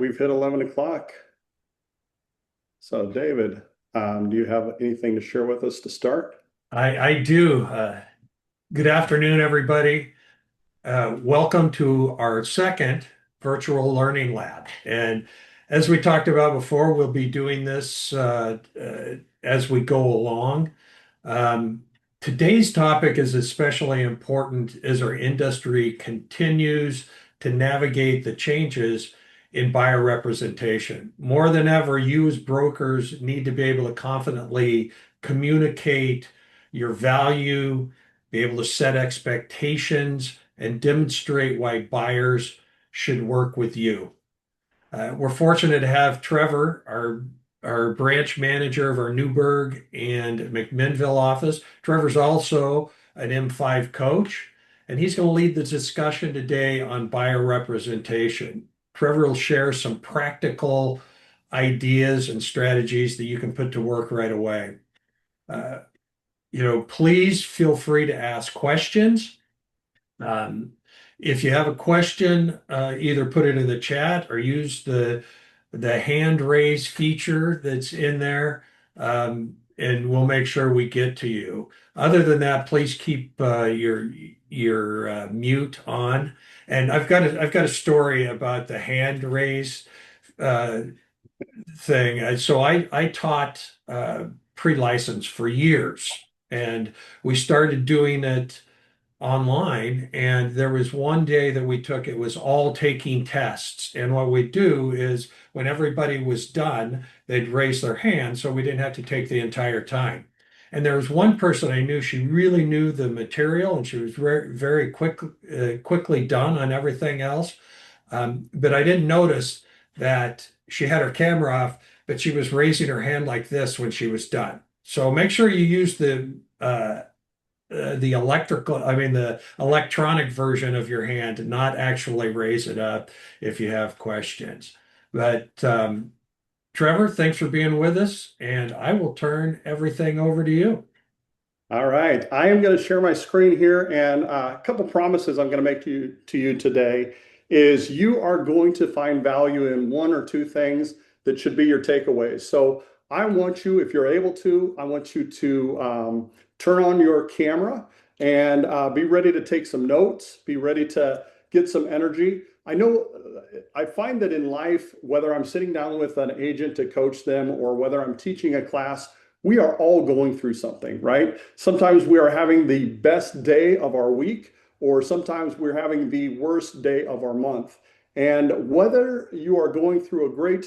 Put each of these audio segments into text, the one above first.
we've hit 11 o'clock. So David, do you have anything to share with us to start? I do. Good afternoon, everybody. Welcome to our second virtual learning lab. And as we talked about before, we'll be doing this as we go along. Um, Today's topic is especially important as our industry continues to navigate the changes in buyer representation. More than ever, you as brokers need to be able to confidently communicate your value, be able to set expectations, and demonstrate why buyers should work with you. We're fortunate to have Trevor, our branch manager of our Newburgh and McMinnville office. Trevor's also an M5 coach, and he's going to lead the discussion today on buyer representation. Trevor will share some practical ideas and strategies that you can put to work right away. Uh, please feel free to ask questions. Um, if you have a question, either put it in the chat or use the hand raise feature that's in there, and we'll make sure we get to you. Other than that, please keep your mute on. And I've got a story about the hand raise uh, thing. So I taught pre-license for years, and we started doing it online. And there was one day that we took, it was all taking tests. And what we'd do is when everybody was done, they'd raise their hand so we didn't have to take the entire time. And there was one person I knew, she really knew the material and she was very quickly done on everything else. But I didn't notice that she had her camera off, but she was raising her hand like this when she was done. So make sure you use the electronic version of your hand, and not actually raise it up if you have questions. But Trevor, thanks for being with us, and I will turn everything over to you. All right, I am going to share my screen here, and a couple promises I'm going to make to you today is you are going to find value in one or two things that should be your takeaways. So I want you, if you're able to, I want you to turn on your camera and be ready to take some notes, be ready to get some energy. I know I find that in life, whether I'm sitting down with an agent to coach them or whether I'm teaching a class, we are all going through something, right? Sometimes we are having the best day of our week, or sometimes we're having the worst day of our month. And whether you are going through a great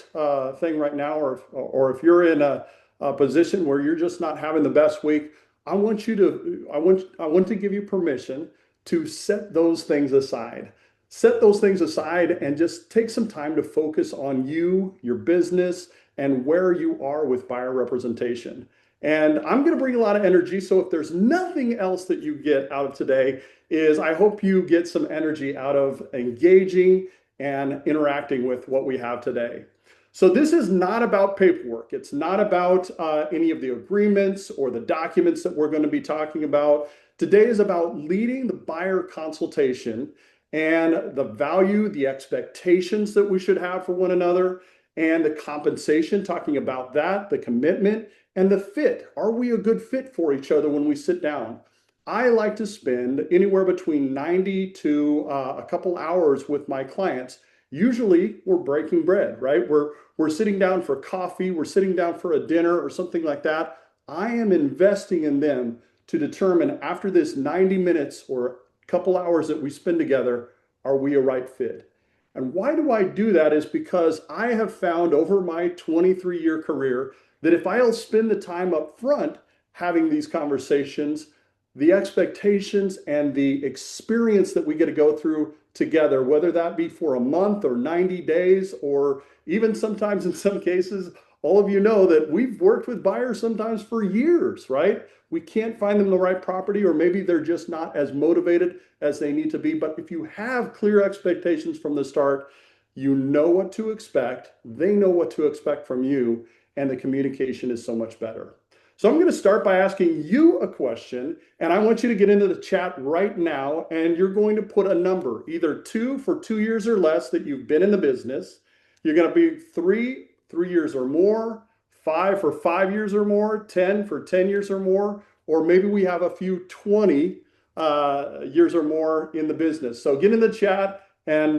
thing right now, or if you're in a position where you're just not having the best week, I want to give you permission to set those things aside. Set those things aside and just take some time to focus on you, your business, and where you are with buyer representation. And I'm going to bring a lot of energy. So if there's nothing else that you get out of today, is I hope you get some energy out of engaging and interacting with what we have today. So this is not about paperwork. It's not about any of the agreements or the documents that we're going to be talking about. Today is about leading the buyer consultation and the value, the expectations that we should have for one another, and the compensation, talking about that, the commitment, and the fit. Are we a good fit for each other when we sit down? I like to spend anywhere between 90 to a couple hours with my clients. Usually we're breaking bread, right? We're sitting down for coffee, we're sitting down for a dinner or something like that. I am investing in them to determine after this 90 minutes or a couple hours that we spend together, are we a right fit? And why do I do that is because I have found over my 23-year career that if I'll spend the time up front having these conversations, the expectations and the experience that we get to go through together, whether that be for a month or 90 days, or even sometimes in some cases, all of you know that we've worked with buyers sometimes for years, right? We can't find them the right property, or maybe they're just not as motivated as they need to be. But if you have clear expectations from the start, you know what to expect, they know what to expect from you, and the communication is so much better. So I'm going to start by asking you a question, and I want you to get into the chat right now, and you're going to put a number, either two for 2 years or less that you've been in the business, You're going to be 3 years or more, 5 for 5 years or more, 10 for 10 years or more, or maybe we have a few 20 years or more in the business. So get in the chat and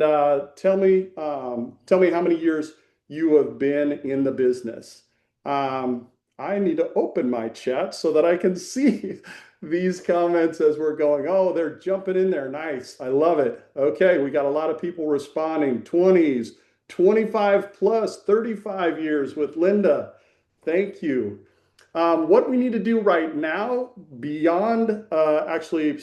tell me how many years you have been in the business. I need to open my chat so that I can see these comments as we're going. Oh, they're jumping in there. Nice. I love it. Okay, we got a lot of people responding. 20s, 25 plus, 35 years with Linda. Thank you. What we need to do right now, beyond actually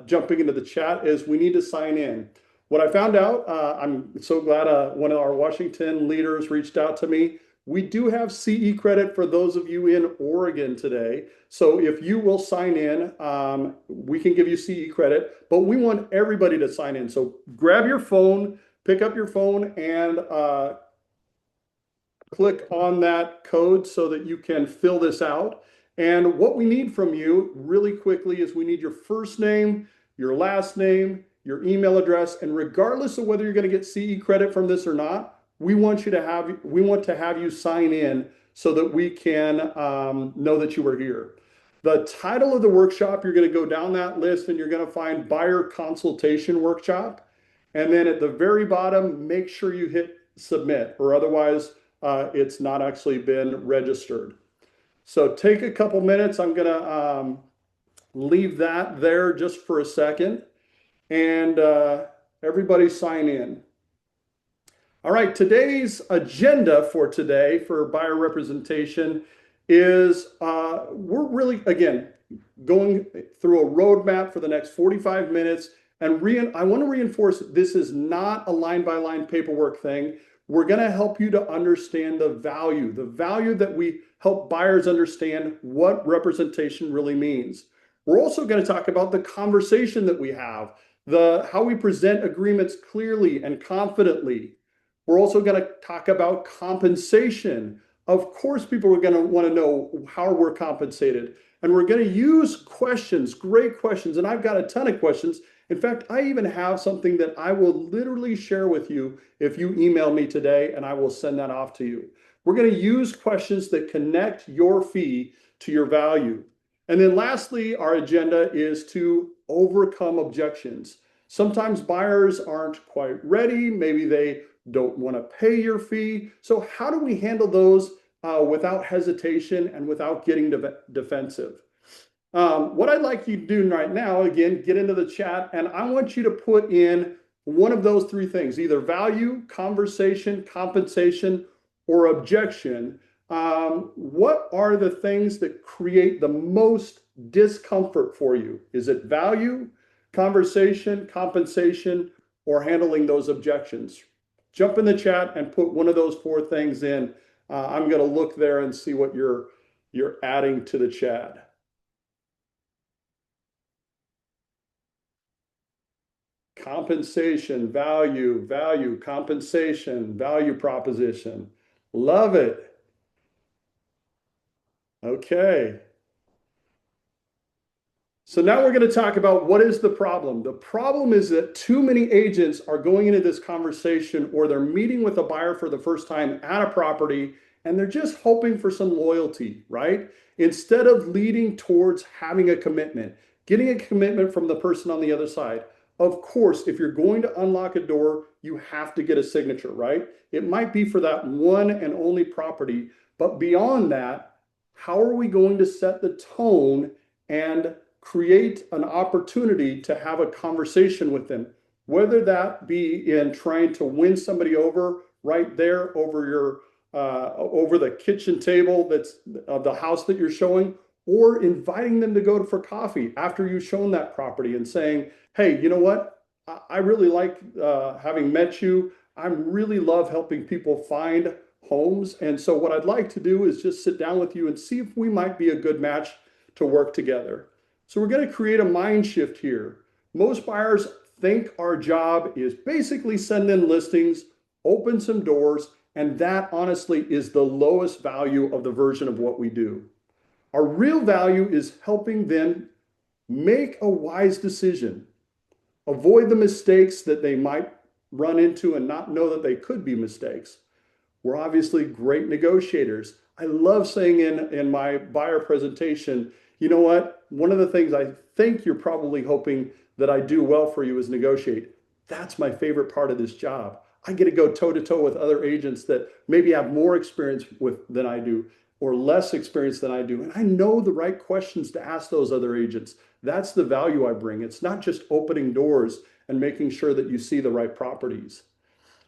jumping into the chat, is we need to sign in. What I found out, I'm so glad one of our Washington leaders reached out to me. We do have CE credit for those of you in Oregon today. So if you will sign in, we can give you CE credit, but we want everybody to sign in. So grab your phone, pick up your phone, and click on that code so that you can fill this out. And what we need from you really quickly is we need your first name, your last name, your email address, and regardless of whether you're going to get CE credit from this or not, we want to have you sign in so that we can know that you were here. The title of the workshop, you're going to go down that list and you're going to find Buyer Consultation Workshop. And then at the very bottom, make sure you hit submit, or otherwise it's not actually been registered. So take a couple minutes. I'm going to leave that there just for a second. And everybody sign in. All right, today's agenda for today for buyer representation is we're really, again, going through a roadmap for the next 45 minutes. And I want to reinforce this is not a line-by-line paperwork thing. We're going to help you to understand the value that we help buyers understand what representation really means. We're also going to talk about the conversation that we have, how we present agreements clearly and confidently. We're also going to talk about compensation. Of course, people are going to want to know how we're compensated. And we're going to use questions, great questions. And I've got a ton of questions. In fact, I even have something that I will literally share with you if you email me today, and I will send that off to you. We're going to use questions that connect your fee to your value. And then lastly, our agenda is to overcome objections. Sometimes buyers aren't quite ready. Maybe they don't want to pay your fee. So how do we handle those without hesitation and without getting defensive? What I'd like you to do right now, again, get into the chat, and I want you to put in one of those three things, either value, conversation, compensation, or objection. What are the things that create the most discomfort for you? Is it value, conversation, compensation, or handling those objections? Jump in the chat and put one of those four things in. I'm going to look there and see what you're adding to the chat. Compensation, value, compensation, value proposition. Love it. Okay. So now we're going to talk about what is the problem. The problem is that too many agents are going into this conversation, or they're meeting with a buyer for the first time at a property, and they're just hoping for some loyalty, right? Instead of leading towards having a commitment, getting a commitment from the person on the other side. Of course, if you're going to unlock a door, you have to get a signature, right? It might be for that one and only property, but beyond that, how are we going to set the tone and create an opportunity to have a conversation with them, whether that be in trying to win somebody over right there over the kitchen table that's of the house that you're showing, or inviting them to go for coffee after you've shown that property and saying, hey, you know what? I really like having met you. I really love helping people find homes. And so what I'd like to do is just sit down with you and see if we might be a good match to work together. So we're going to create a mind shift here. Most buyers think our job is basically send in listings, open some doors, and that honestly is the lowest value of the version of what we do. Our real value is helping them make a wise decision, avoid the mistakes that they might run into and not know that they could be mistakes. We're obviously great negotiators. I love saying in my buyer presentation, you know what? One of the things I think you're probably hoping that I do well for you is negotiate. That's my favorite part of this job. I get to go toe to toe with other agents that maybe have more experience with than I do or less experience than I do. And I know the right questions to ask those other agents. That's the value I bring. It's not just opening doors and making sure that you see the right properties.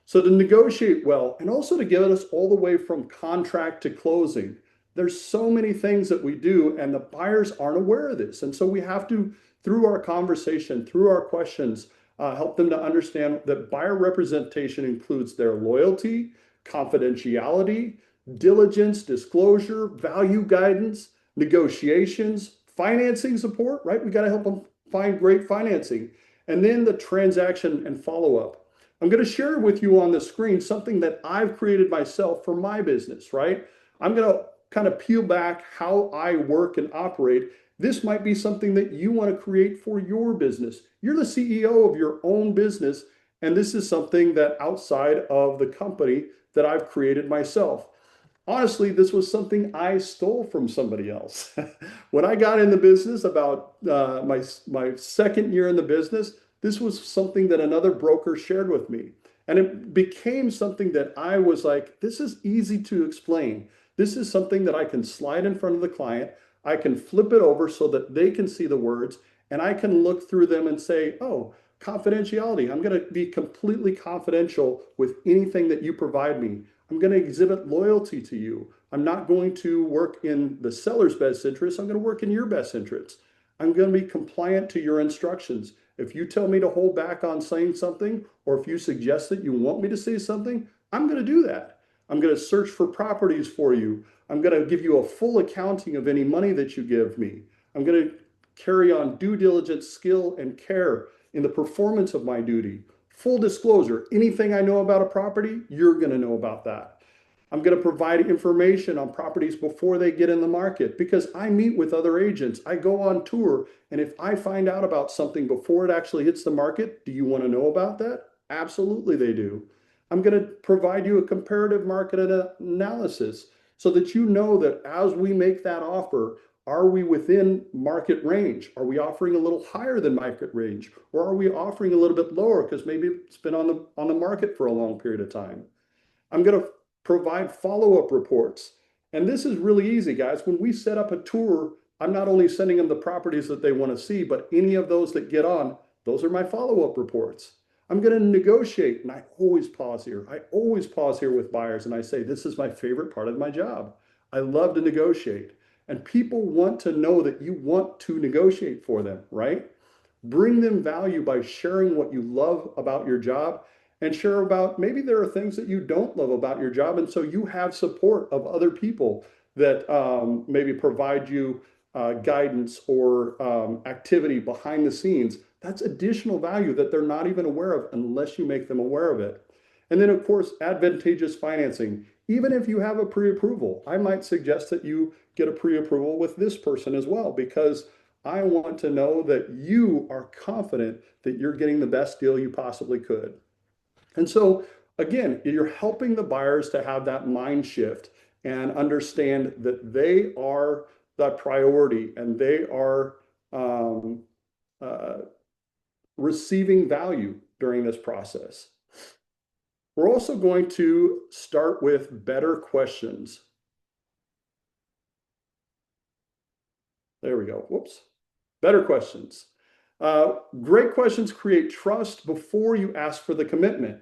So to negotiate well and also to get us all the way from contract to closing, there's so many things that we do and the buyers aren't aware of this. And so we have to, through our conversation, through our questions, help them to understand that buyer representation includes their loyalty, confidentiality, diligence, disclosure, value guidance, negotiations, financing support, right? We got to help them find great financing. And then the transaction and follow-up. I'm going to share with you on the screen something that I've created myself for my business, right? I'm going to kind of peel back how I work and operate. This might be something that you want to create for your business. You're the CEO of your own business, and this is something that outside of the company that I've created myself. Honestly, this was something I stole from somebody else. When I got in the business about my second year in the business, this was something that another broker shared with me. And it became something that I was like, this is easy to explain. This is something that I can slide in front of the client. I can flip it over so that they can see the words and I can look through them and say, oh, confidentiality. I'm going to be completely confidential with anything that you provide me. I'm going to exhibit loyalty to you. I'm not going to work in the seller's best interest. I'm going to work in your best interest. I'm going to be compliant to your instructions. If you tell me to hold back on saying something, or if you suggest that you want me to say something, I'm going to do that. I'm going to search for properties for you. I'm going to give you a full accounting of any money that you give me. I'm going to carry on due diligence, skill, and care in the performance of my duty. Full disclosure, anything I know about a property, you're going to know about that. I'm going to provide information on properties before they get in the market because I meet with other agents. I go on tour, and if I find out about something before it actually hits the market, do you want to know about that? Absolutely, they do. I'm going to provide you a comparative market analysis so that you know that as we make that offer, are we within market range? Are we offering a little higher than market range? Or are we offering a little bit lower because maybe it's been on the market for a long period of time? I'm going to provide follow-up reports. And this is really easy, guys. When we set up a tour, I'm not only sending them the properties that they want to see, but any of those that get on, those are my follow-up reports. I'm going to negotiate, and I always pause here. I always pause here with buyers, and I say, this is my favorite part of my job. I love to negotiate. And people want to know that you want to negotiate for them, right? Bring them value by sharing what you love about your job and share about maybe there are things that you don't love about your job. And so you have support of other people that maybe provide you guidance or activity behind the scenes. That's additional value that they're not even aware of unless you make them aware of it. And then, of course, advantageous financing. Even if you have a pre-approval, I might suggest that you get a pre-approval with this person as well, because I want to know that you are confident that you're getting the best deal you possibly could. And so, again, you're helping the buyers to have that mind shift and understand that they are the priority and they are um, uh, receiving value during this process. We're also going to start with better questions. There we go. Whoops. Better questions. Great questions create trust before you ask for the commitment.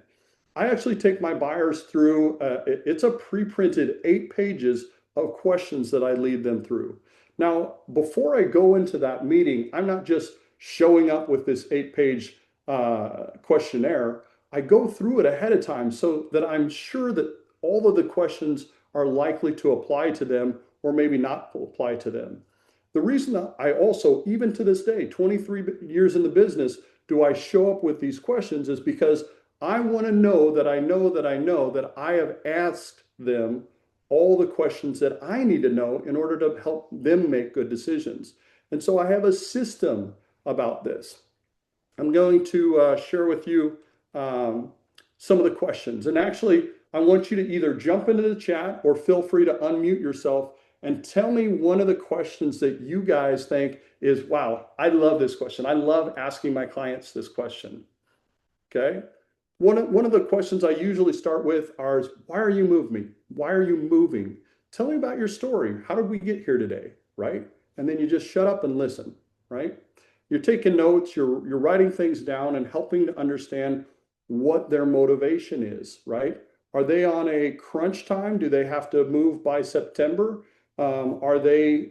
I actually take my buyers through, it's a pre-printed 8 pages of questions that I lead them through. Now, before I go into that meeting, I'm not just showing up with this 8-page questionnaire. I go through it ahead of time so that I'm sure that all of the questions are likely to apply to them or maybe not apply to them. The reason that I also, even to this day, 23 years in the business, do I show up with these questions is because I want to know that I know that I know that I have asked them all the questions that I need to know in order to help them make good decisions. And so I have a system about this. I'm going to share with you some of the questions. And actually, I want you to either jump into the chat or feel free to unmute yourself and tell me one of the questions that you guys think is, wow, I love this question. I love asking my clients this question. Okay. One of the questions I usually start with are, why are you moving? Why are you moving? Tell me about your story. How did we get here today? Right. And then you just shut up and listen. Right. You're taking notes, you're writing things down and helping to understand what their motivation is. Right. Are they on a crunch time? Do they have to move by September? Are they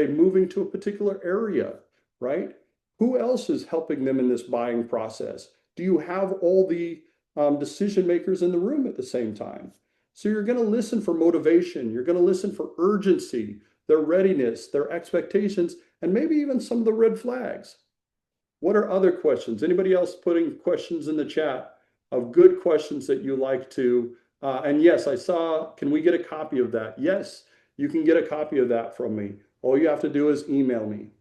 moving to a particular area? Right. Who else is helping them in this buying process? Do you have all the decision makers in the room at the same time? So you're going to listen for motivation. You're going to listen for urgency, their readiness, their expectations, and maybe even some of the red flags. What are other questions? Anybody else putting questions in the chat of good questions that you like to? And yes, I saw, can we get a copy of that? Yes, you can get a copy of that from me. All you have to do is email me.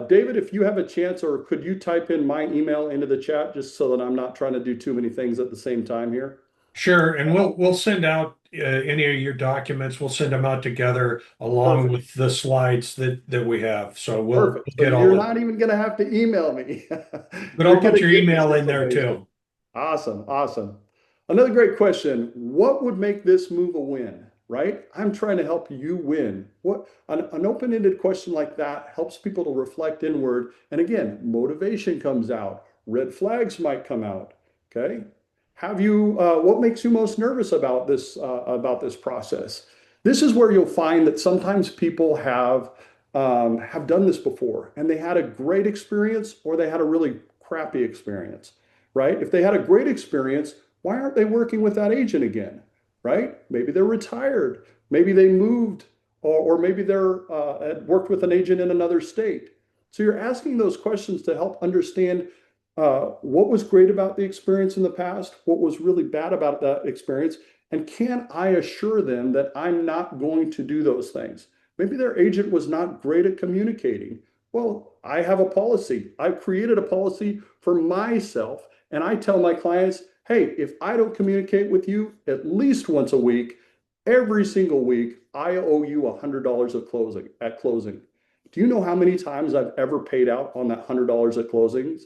David, if you have a chance, or could you type in my email into the chat just so that I'm not trying to do too many things at the same time here? Sure, and we'll send out any of your documents. We'll send them out together along Perfect. with the slides that we have. So Perfect. we'll So get all you're of. not even going to have to email me. But You're I'll going put to your get this email in there information. too. Awesome. Awesome. Another great question. What would make this move a win? Right? I'm trying to help you win. What an open-ended question like that helps people to reflect inward. And again, motivation comes out. Red flags might come out. Okay. What makes you most nervous about this process? This is where you'll find that sometimes people have done this before and they had a great experience or they had a really crappy experience, right? If they had a great experience, why aren't they working with that agent again, right? Maybe they're retired, maybe they moved, or maybe they're had worked with an agent in another state. So you're asking those questions to help understand what was great about the experience in the past, what was really bad about that experience, and can I assure them that I'm not going to do those things? Maybe their agent was not great at communicating. Well, I have a policy. I've created a policy for myself, and I tell my clients, hey, if I don't communicate with you at least once a week, every single week, I owe you $100 at closing. Do you know how many times I've ever paid out on that $100 at closings?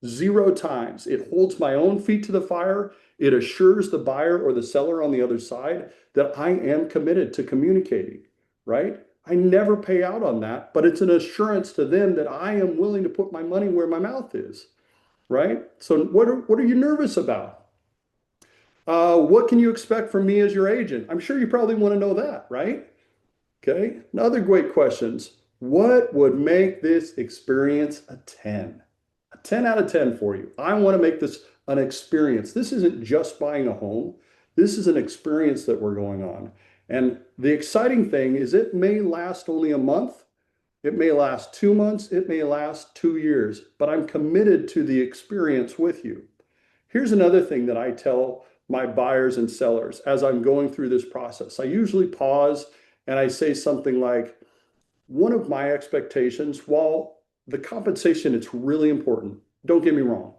Zero times. It holds my own feet to the fire. It assures the buyer or the seller on the other side that I am committed to communicating, right? I never pay out on that, but it's an assurance to them that I am willing to put my money where my mouth is, right? So what are you nervous about? What can you expect from me as your agent? I'm sure you probably want to know that, right? Okay. Another great questions. What would make this experience a 10? A 10 out of 10 for you. I want to make this an experience. This isn't just buying a home. This is an experience that we're going on. And the exciting thing is it may last only a month. It may last 2 months. It may last 2 years, but I'm committed to the experience with you. Here's another thing that I tell my buyers and sellers as I'm going through this process. I usually pause and I say something like, one of my expectations, while the compensation, it's really important, don't get me wrong.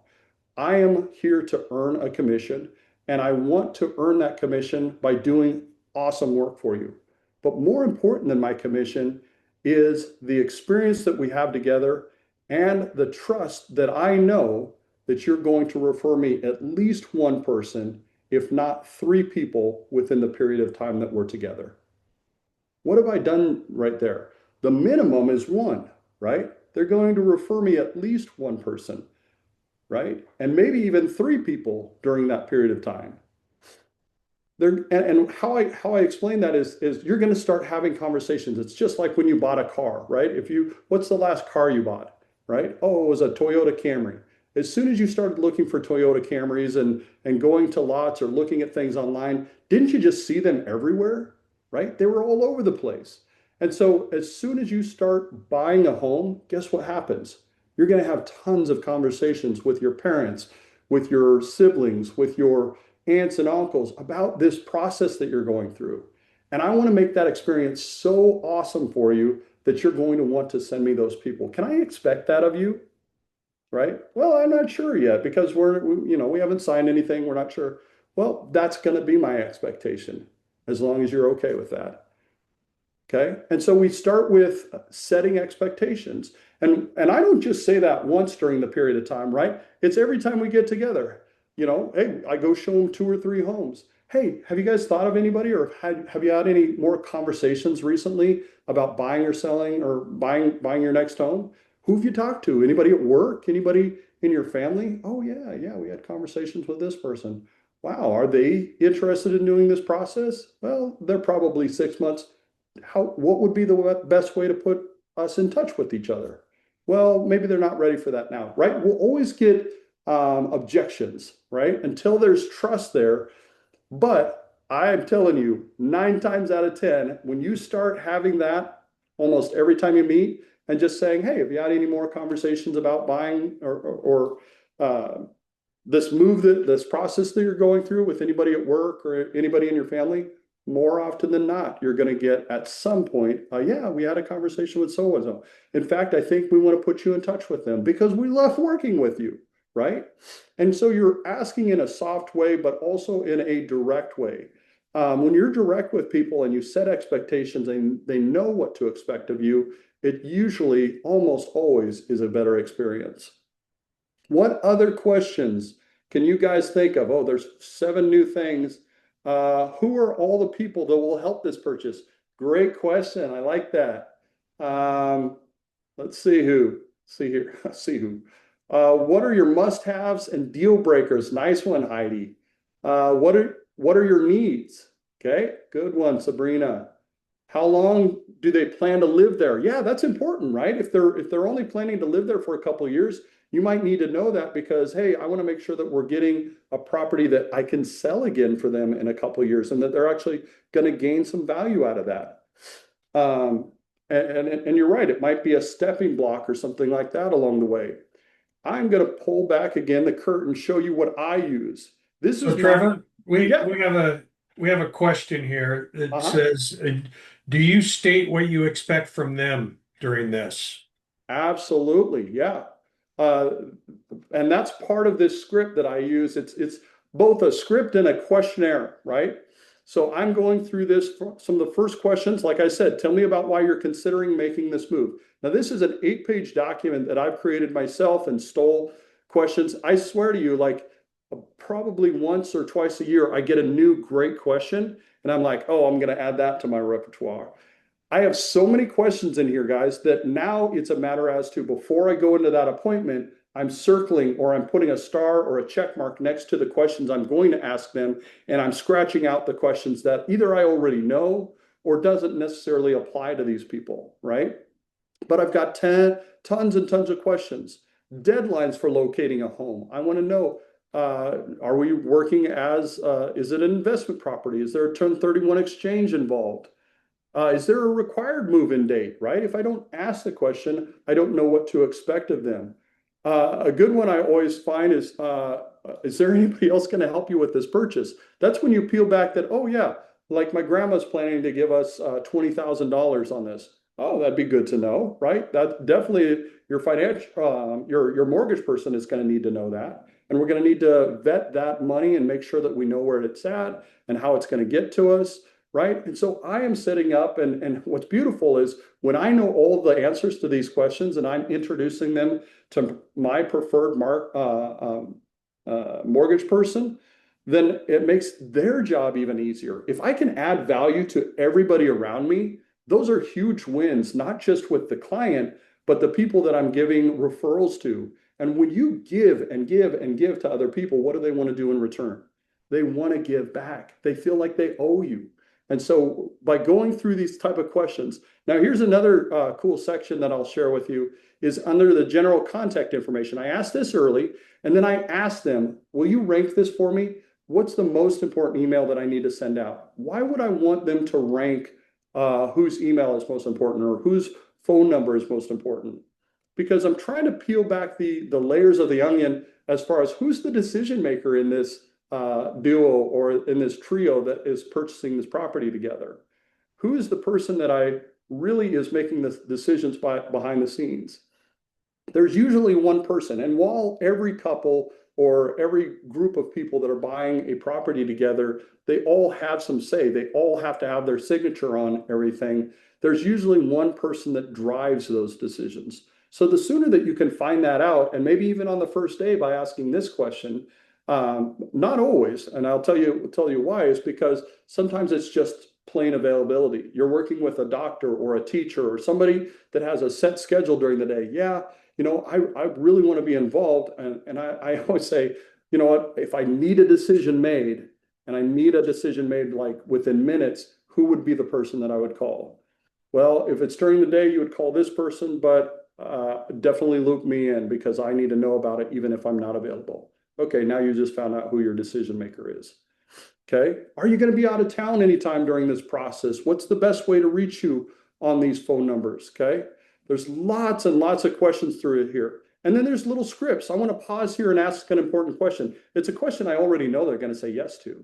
I am here to earn a commission and I want to earn that commission by doing awesome work for you. But more important than my commission is the experience that we have together and the trust that I know that you're going to refer me at least one person, if not three people within the period of time that we're together. What have I done right there? The minimum is one, right? They're going to refer me at least one person, right? And maybe even three people during that period of time. And how I explain that is you're going to start having conversations. It's just like when you bought a car, right? What's the last car you bought, right? Oh, it was a Toyota Camry. As soon as you started looking for Toyota Camrys and going to lots or looking at things online, didn't you just see them everywhere, right? They were all over the place. And so as soon as you start buying a home, guess what happens? You're going to have tons of conversations with your parents, with your siblings, with your aunts and uncles about this process that you're going through. And I want to make that experience so awesome for you that you're going to want to send me those people. Can I expect that of you? right? Well, I'm not sure yet because we haven't signed anything. We're not sure. Well, that's going to be my expectation as long as you're okay with that. Okay. And so we start with setting expectations. And I don't just say that once during the period of time, right? It's every time we get together. Hey, I go show them two or three homes. Hey, have you guys thought of anybody or have you had any more conversations recently about buying or selling or buying your next home? Who have you talked to? Anybody at work? Anybody in your family? Oh yeah, yeah, we had conversations with this person. Wow, are they interested in doing this process? Well, they're probably 6 months. What would be the best way to put us in touch with each other? Well, maybe they're not ready for that now, right? We'll always get objections, right? Until there's trust there. But I'm telling you, 9 times out of 10, when you start having that almost every time you meet and just saying, hey, have you had any more conversations about buying or this process that you're going through with anybody at work or anybody in your family? More often than not, you're going to get at some point, yeah, we had a conversation with so and so. In fact, I think we want to put you in touch with them because we love working with you, right? And so you're asking in a soft way, but also in a direct way. When you're direct with people and you set expectations and they know what to expect of you, it usually almost always is a better experience. What other questions can you guys think of? Oh, there's 7 new things. Who are all the people that will help this purchase? Great question. I like that. Let's see who. See here. See who. What are your must-haves and deal breakers? Nice one, Heidi. What are your needs? Okay, good one, Sabrina. How long do they plan to live there? Yeah, that's important, right? If they're only planning to live there for a couple of years, you might need to know that because, hey, I want to make sure that we're getting a property that I can sell again for them in a couple of years and that they're actually going to gain some value out of that. And you're right, it might be a stepping block or something like that along the way. I'm going to pull back again the curtain, show you what I use. This So is my, Trevor, we yeah, we have a question here that uh-huh. says, do you state what you expect from them during this? Absolutely, yeah. Uh, and that's part of this script that I use. It's both a script and a questionnaire, right? So I'm going through this, some of the first questions. Like I said, tell me about why you're considering making this move. Now, this is an 8-page document that I've created myself and stole questions. I swear to you, like probably once or twice a year, I get a new great question, and I'm like, oh, I'm going to add that to my repertoire. I have so many questions in here, guys, that now it's a matter as to before I go into that appointment, I'm circling or I'm putting a star or a check mark next to the questions I'm going to ask them, and I'm scratching out the questions that either I already know or doesn't necessarily apply to these people, right? But I've got tons and tons of questions. Deadlines for locating a home. I want to know, are we working is it an investment property? Is there a 1031 exchange involved? Is there a required move-in date, right? If I don't ask the question, I don't know what to expect of them. A good one I always find is there anybody else going to help you with this purchase? That's when you peel back that, oh yeah, like my grandma's planning to give us $20,000 on this. Oh, that'd be good to know, right? That definitely your your mortgage person is going to need to know that. And we're going to need to vet that money and make sure that we know where it's at and how it's going to get to us, right? And so I am setting up, and what's beautiful is when I know all the answers to these questions and I'm introducing them to my preferred mortgage person, then it makes their job even easier. If I can add value to everybody around me, those are huge wins, not just with the client, but the people that I'm giving referrals to. And when you give and give and give to other people, what do they want to do in return? They want to give back. They feel like they owe you. And so by going through these type of questions, now here's another cool section that I'll share with you is under the general contact information. I asked this early, and then I asked them, will you rank this for me? What's the most important email that I need to send out? Why would I want them to rank whose email is most important or whose phone number is most important? Because I'm trying to peel back the layers of the onion as far as who's the decision maker in this duo or in this trio that is purchasing this property together. Who is the person that I really is making the decisions behind the scenes? there's usually one person. And while every couple or every group of people that are buying a property together, they all have some say, they all have to have their signature on everything. There's usually one person that drives those decisions. So the sooner that you can find that out, and maybe even on the first day by asking this question, not always, and I'll tell you why, is because sometimes it's just plain availability. You're working with a doctor or a teacher or somebody that has a set schedule during the day. Yeah, I really want to be involved. And I always say, you know what, if I need a decision made and I need a decision made like within minutes, who would be the person that I would call? Well, if it's during the day, you would call this person, but definitely loop me in because I need to know about it even if I'm not available. Okay, now you just found out who your decision maker is. Okay. Are you going to be out of town anytime during this process? What's the best way to reach you on these phone numbers? Okay. There's lots and lots of questions through it here. And then there's little scripts. I want to pause here and ask an important question. It's a question I already know they're going to say yes to.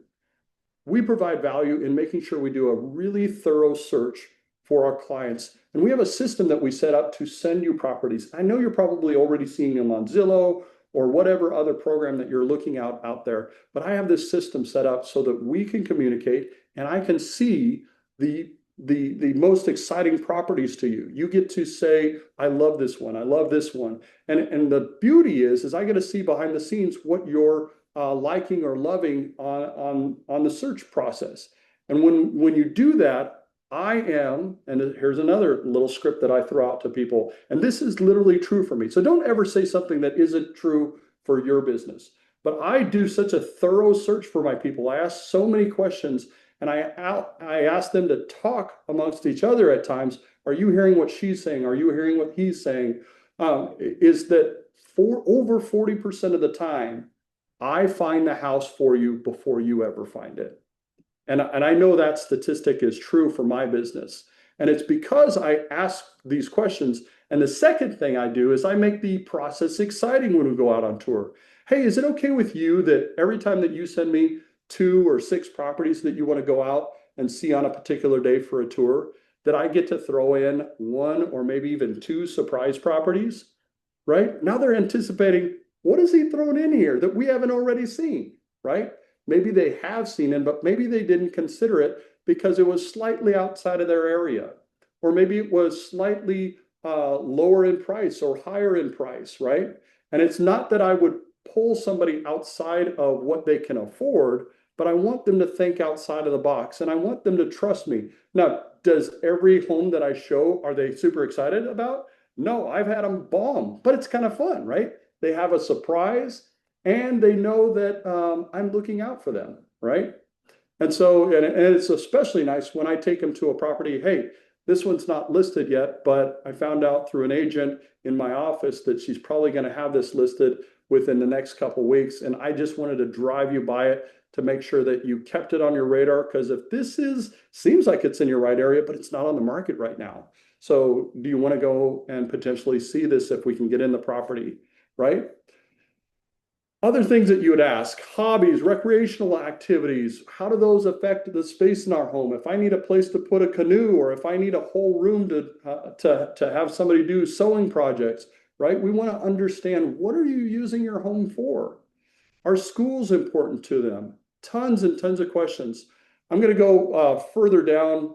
We provide value in making sure we do a really thorough search for our clients. And we have a system that we set up to send you properties. I know you're probably already seeing them on Zillow or whatever other program that you're looking out there. But I have this system set up so that we can communicate and I can see the most exciting properties to you. You get to say, I love this one, I love this one. And the beauty is I get to see behind the scenes what you're liking or loving on the search process. And when you do that, I am, and here's another little script that I throw out to people, and this is literally true for me. So don't ever say something that isn't true for your business. But I do such a thorough search for my people. I ask so many questions, and I ask them to talk amongst each other at times. Are you hearing what she's saying? Are you hearing what he's saying? Is that for over 40% of the time, I find the house for you before you ever find it. And I know that statistic is true for my business. And it's because I ask these questions. And the second thing I do is I make the process exciting when we go out on tour. Hey, is it okay with you that every time that you send me 2 or 6 properties that you want to go out and see on a particular day for a tour, that I get to throw in 1 or maybe even 2 surprise properties, right? Now they're anticipating, what is he throwing in here that we haven't already seen, right? Maybe they have seen it, but maybe they didn't consider it because it was slightly outside of their area. Or maybe it was slightly lower in price or higher in price, right? And it's not that I would pull somebody outside of what they can afford, but I want them to think outside of the box and I want them to trust me. Now, does every home that I show, are they super excited about? No, I've had them bomb, but it's kind of fun, right? They have a surprise and they know that I'm looking out for them, right? And so, and it's especially nice when I take them to a property. Hey, this one's not listed yet, but I found out through an agent in my office that she's probably going to have this listed within the next couple of weeks. And I just wanted to drive you by it to make sure that you kept it on your radar. Because if seems like it's in your right area, but it's not on the market right now. So do you want to go and potentially see this if we can get in the property, right? Other things that you would ask, hobbies, recreational activities, how do those affect the space in our home? If I need a place to put a canoe, or if I need a whole room to have somebody do sewing projects, right? We want to understand, what are you using your home for? Are schools important to them? Tons and tons of questions. I'm going to go further down.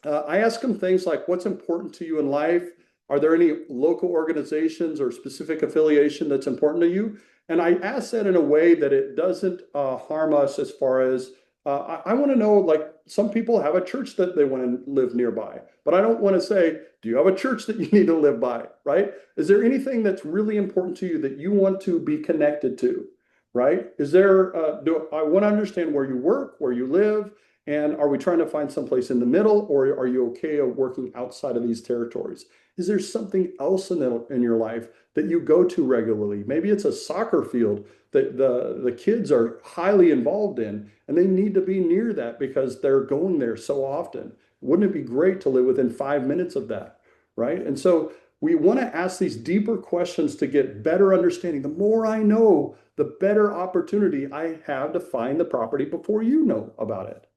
I ask them things like, what's important to you in life? Are there any local organizations or specific affiliation that's important to you? And I ask that in a way that it doesn't harm us, as far as I want to know, like, some people have a church that they want to live nearby, but I don't want to say, do you have a church that you need to live by, right? Is there anything that's really important to you that you want to be connected to, right? Do I want to understand where you work, where you live, and are we trying to find someplace in the middle, or are you okay working outside of these territories? Is there something else in your life that you go to regularly? Maybe it's a soccer field that the kids are highly involved in, and they need to be near that because they're going there so often. Wouldn't it be great to live within 5 minutes of that, right? And so we want to ask these deeper questions to get better understanding. The more I know, the better opportunity I have to find the property before you know about it.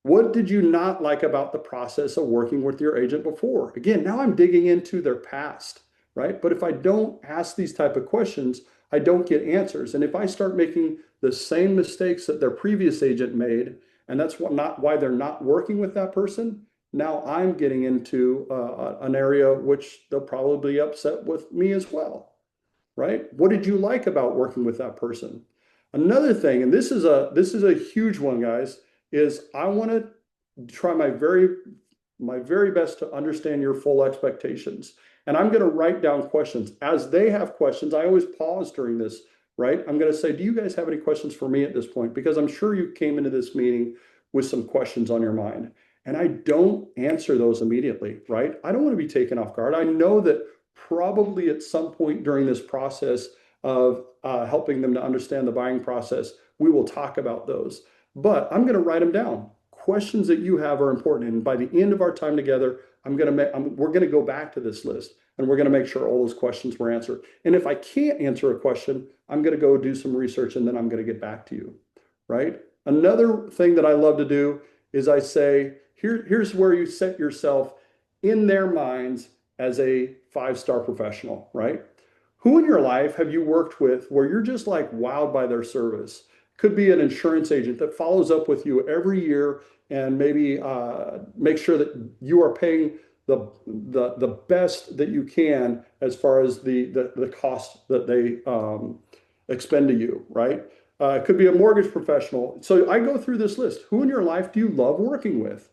What did you not like about the process of working with your agent before? Again, now I'm digging into their past, right? But if I don't ask these type of questions, I don't get answers. And if I start making the same mistakes that their previous agent made, and that's not why they're not working with that person, now I'm getting into an area which they'll probably be upset with me as well, right? What did you like about working with that person? Another thing, and this is a huge one, guys, is I want to try my very best to understand your full expectations. And I'm going to write down questions. As they have questions, I always pause during this, right? I'm going to say, do you guys have any questions for me at this point? Because I'm sure you came into this meeting with some questions on your mind. And I don't answer those immediately, right? I don't want to be taken off guard. I know that probably at some point during this process of helping them to understand the buying process, we will talk about those. But I'm going to write them down. Questions that you have are important. And by the end of our time together, we're going to go back to this list and we're going to make sure all those questions were answered. And if I can't answer a question, I'm going to go do some research and then I'm going to get back to you, right? Another thing that I love to do is I say, here's where you set yourself in their minds as a five-star professional, right? Who in your life have you worked with where you're just like wowed by their service? Could be an insurance agent that follows up with you every year and maybe make sure that you are paying the best that you can as far as the cost that they expend to you, right? It could be a mortgage professional. So I go through this list. Who in your life do you love working with?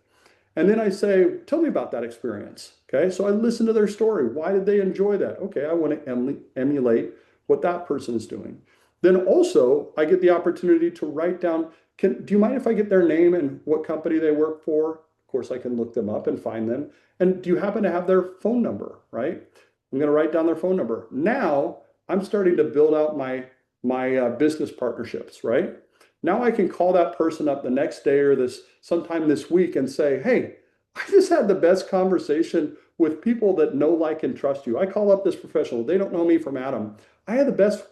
And then I say, tell me about that experience. Okay. So I listen to their story. Why did they enjoy that? Okay. I want to emulate what that person is doing. Then also, I get the opportunity to write down, do you mind if I get their name and what company they work for? Of course, I can look them up and find them. And do you happen to have their phone number, right? I'm going to write down their phone number. Now I'm starting to build out my business partnerships, right? Now I can call that person up the next day or sometime this week and say, hey, I just had the best conversation with people that know, like, and trust you. I call up this professional. They don't know me from Adam. I had the best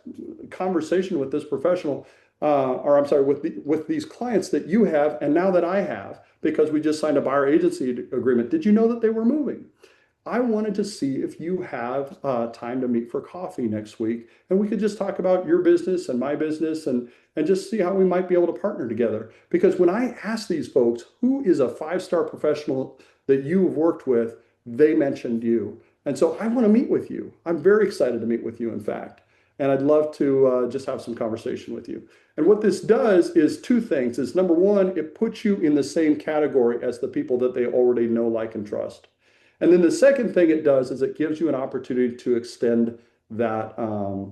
conversation with this professional, or I'm sorry, with these clients that you have, and now that I have, because we just signed a buyer agency agreement. Did you know that they were moving? I wanted to see if you have time to meet for coffee next week, and we could just talk about your business and my business, and just see how we might be able to partner together. Because when I ask these folks, who is a five-star professional that you have worked with, they mentioned you. And so I want to meet with you. I'm very excited to meet with you, in fact. And I'd love to just have some conversation with you. And what this does is two things. Is number one, it puts you in the same category as the people that they already know, like, and trust. And then the second thing it does is it gives you an opportunity to extend that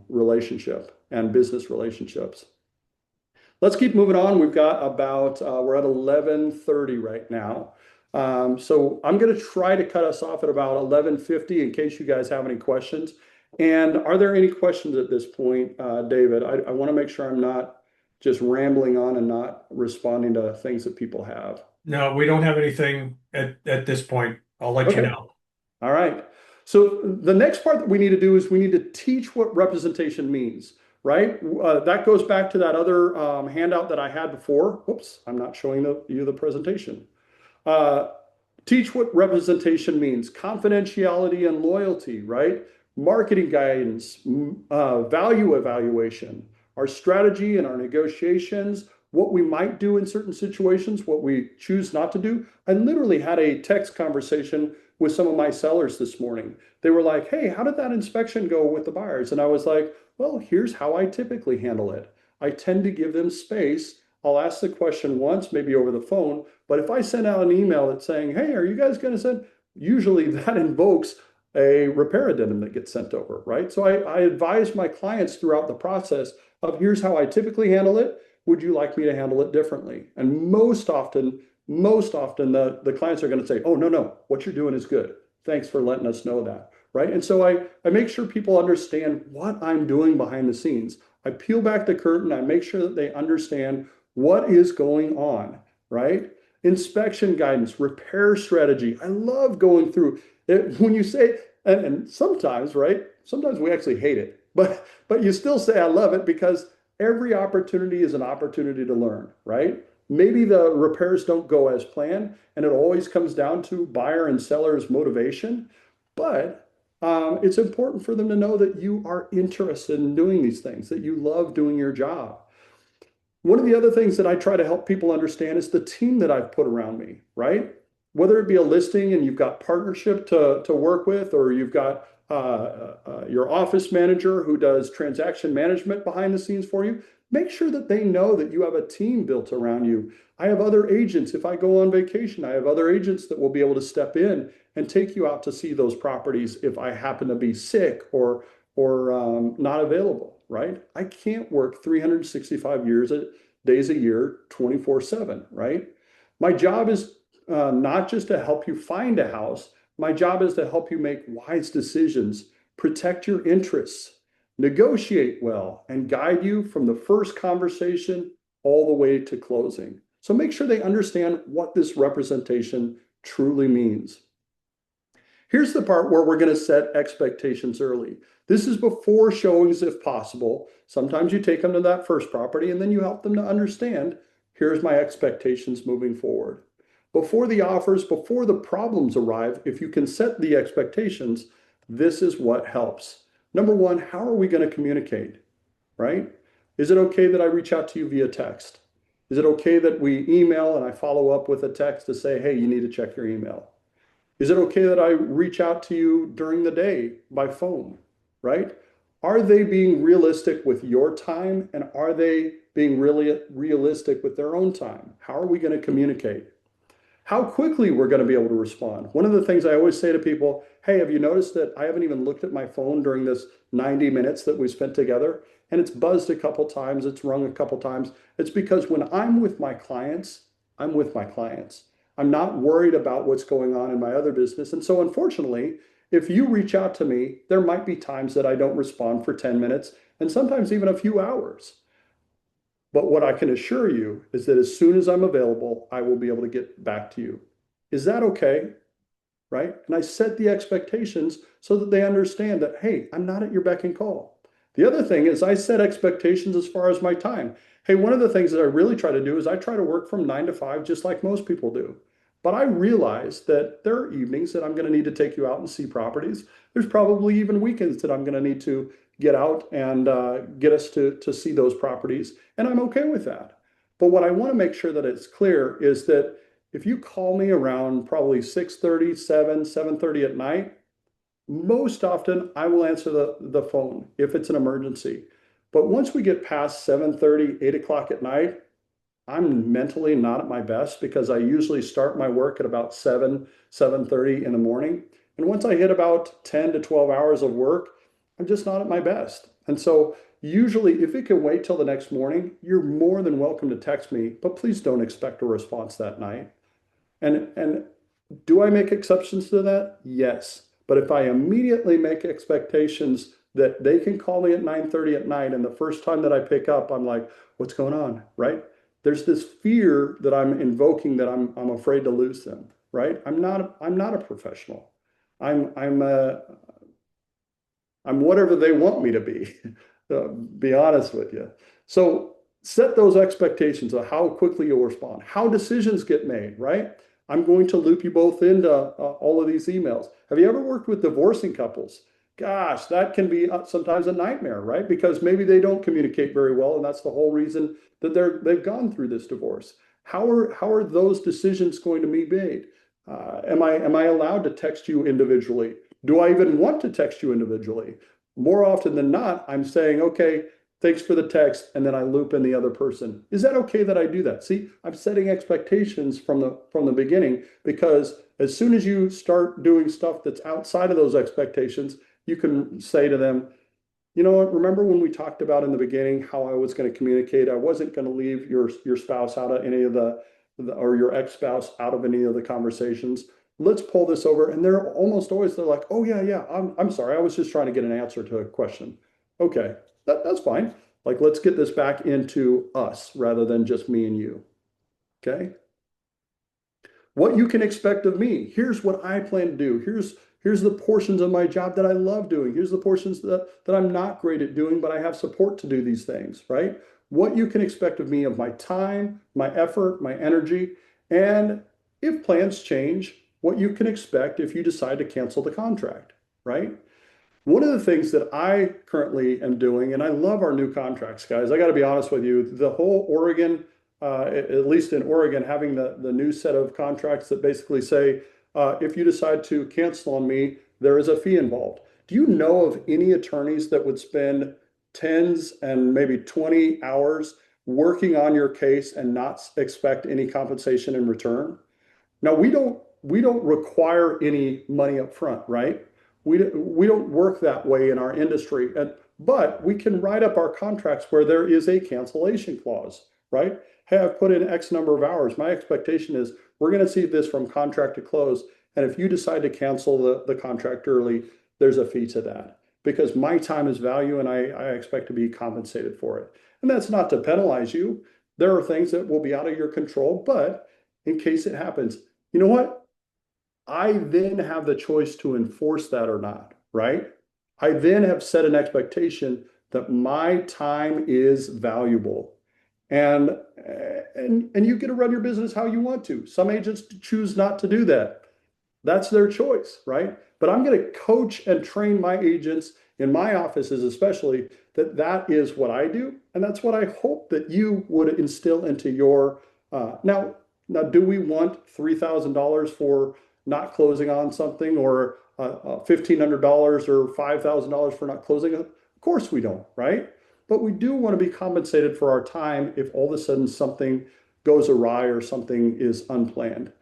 relationship and business relationships. Let's keep moving on. We've got about, we're at 11:30 right now. So I'm going to try to cut us off at about 11:50 in case you guys have any questions. And are there any questions at this point, David? I want to make sure I'm not just rambling on and not responding to things that people have. No, we don't have anything at this point. I'll let you Okay. know. All right. So the next part that we need to do is we need to teach what representation means, right? That goes back to that other handout that I had before. Oops, I'm not showing you the presentation. Uh, Teach what representation means, confidentiality and loyalty, right? Marketing guidance, value evaluation, our strategy and our negotiations, what we might do in certain situations, what we choose not to do. I literally had a text conversation with some of my sellers this morning. They were like, hey, how did that inspection go with the buyers? And I was like, well, here's how I typically handle it. I tend to give them space. I'll ask the question once, maybe over the phone, but if I send out an email that's saying, hey, are you guys going to send, usually that invokes a repair addendum that gets sent over, right? So I advise my clients throughout the process of here's how I typically handle it. Would you like me to handle it differently? And most often the clients are going to say, oh, no, what you're doing is good. Thanks for letting us know that, right? And so I make sure people understand what I'm doing behind the scenes. I peel back the curtain. I make sure that they understand what is going on, right? Inspection guidance, repair strategy. I love going through it. When you say, and sometimes, right? Sometimes we actually hate it, but you still say I love it because every opportunity is an opportunity to learn, right? Maybe the repairs don't go as planned, and it always comes down to buyer and seller's motivation. But It's important for them to know that you are interested in doing these things, that you love doing your job. One of the other things that I try to help people understand is the team that I've put around me, right? Whether it be a listing and you've got partnership to work with, or you've got your office manager who does transaction management behind the scenes for you, make sure that they know that you have a team built around you. I have other agents. If I go on vacation, I have other agents that will be able to step in and take you out to see those properties if I happen to be sick or not available, right? I can't work 365 days a year, 24/7, right? My job is not just to help you find a house. My job is to help you make wise decisions, protect your interests, negotiate well, and guide you from the first conversation all the way to closing. So make sure they understand what this representation truly means. Here's the part where we're going to set expectations early. This is before showings if possible. Sometimes you take them to that first property and then you help them to understand, here's my expectations moving forward. Before the offers, before the problems arrive, if you can set the expectations, this is what helps. Number one, how are we going to communicate, right? Is it okay that I reach out to you via text? Is it okay that we email and I follow up with a text to say, hey, you need to check your email? Is it okay that I reach out to you during the day by phone, right? Are they being realistic with your time, and are they being really realistic with their own time? How are we going to communicate? How quickly we're going to be able to respond. One of the things I always say to people, hey, have you noticed that I haven't even looked at my phone during this 90 minutes that we spent together? And it's buzzed a couple times, it's rung a couple times. It's because when I'm with my clients, I'm with my clients. I'm not worried about what's going on in my other business. And so unfortunately, if you reach out to me, there might be times that I don't respond for 10 minutes and sometimes even a few hours. But what I can assure you is that as soon as I'm available, I will be able to get back to you. Is that okay? Right? And I set the expectations so that they understand that, hey, I'm not at your beck and call. The other thing is I set expectations as far as my time. Hey, one of the things that I really try to do is I try to work from 9 to 5, just like most people do. But I realize that there are evenings that I'm going to need to take you out and see properties. There's probably even weekends that I'm going to need to get out and get us to see those properties. And I'm okay with that. But what I want to make sure that it's clear is that if you call me around probably 6:30, 7:30 at night, most often I will answer the phone if it's an emergency. But once we get past 7:30, 8 o'clock at night, I'm mentally not at my best because I usually start my work at about 7:30 in the morning. And once I hit about 10 to 12 hours of work, I'm just not at my best. And so usually if it can wait till the next morning, you're more than welcome to text me, but please don't expect a response that night. And do I make exceptions to that? Yes. But if I immediately make expectations that they can call me at 9:30 at night, and the first time that I pick up, I'm like, what's going on? Right? There's this fear that I'm invoking that I'm afraid to lose them, right? I'm not a professional. I'm I'm whatever they want me to be, be honest with you. So set those expectations of how quickly you'll respond, how decisions get made, right? I'm going to loop you both into all of these emails. Have you ever worked with divorcing couples? Gosh, that can be sometimes a nightmare, right? Because maybe they don't communicate very well, and that's the whole reason that they've gone through this divorce. How are those decisions going to be made? Am I allowed to text you individually? Do I even want to text you individually? More often than not, I'm saying, okay, thanks for the text, and then I loop in the other person. Is that okay that I do that? See, I'm setting expectations from the beginning, because as soon as you start doing stuff that's outside of those expectations, you can say to them, you know what, remember when we talked about in the beginning how I was going to communicate? I wasn't going to leave your spouse out of any of or your ex-spouse out of any of the conversations. Let's pull this over. And they're almost always, they're like, oh yeah, yeah, I'm sorry. I was just trying to get an answer to a question. Okay, that's fine. Like, let's get this back into us rather than just me and you. Okay. What you can expect of me. Here's what I plan to do. Here's the portions of my job that I love doing. Here's the portions that I'm not great at doing, but I have support to do these things, right? What you can expect of me, of my time, my effort, my energy, and if plans change, what you can expect if you decide to cancel the contract, right? One of the things that I currently am doing, and I love our new contracts, guys. I got to be honest with you, the whole Oregon, at least in Oregon, having the new set of contracts that basically say, if you decide to cancel on me, there is a fee involved. Do you know of any attorneys that would spend tens and maybe 20 hours working on your case and not expect any compensation in return? Now, we don't require any money up front, right? We don't work that way in our industry. But we can write up our contracts where there is a cancellation clause, right? Hey, I've put in X number of hours. My expectation is we're going to see this from contract to close. And if you decide to cancel the contract early, there's a fee to that because my time is value and I expect to be compensated for it. And that's not to penalize you. There are things that will be out of your control, but in case it happens, you know what? I then have the choice to enforce that or not, right? I then have set an expectation that my time is valuable. And and you get to run your business how you want to. Some agents choose not to do that. That's their choice, right? But I'm going to coach and train my agents in my offices, especially that that is what I do, and that's what I hope that you would instill into your. Now, do we want $3,000 for not closing on something, or $1,500 or $5,000 for not closing it? Of course we don't, right? But we do want to be compensated for our time if all of a sudden something goes awry or something is unplanned.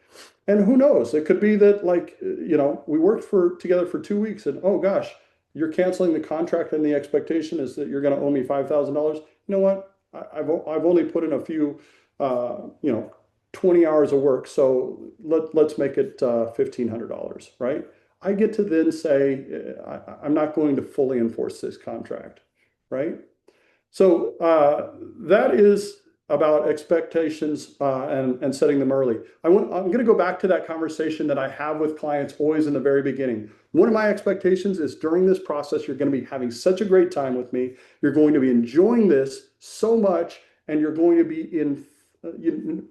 And who knows? It could be that, like, we worked together for 2 weeks, and oh gosh, you're canceling the contract, and the expectation is that you're going to owe me $5,000. You know what? I've only put in a few, 20 hours of work, so let's make it $1,500, right? I get to then say I'm not going to fully enforce this contract, right? So that is about expectations and setting them early. I'm going to go back to that conversation that I have with clients always in the very beginning. One of my expectations is during this process, you're going to be having such a great time with me. You're going to be enjoying this so much, and you're going to be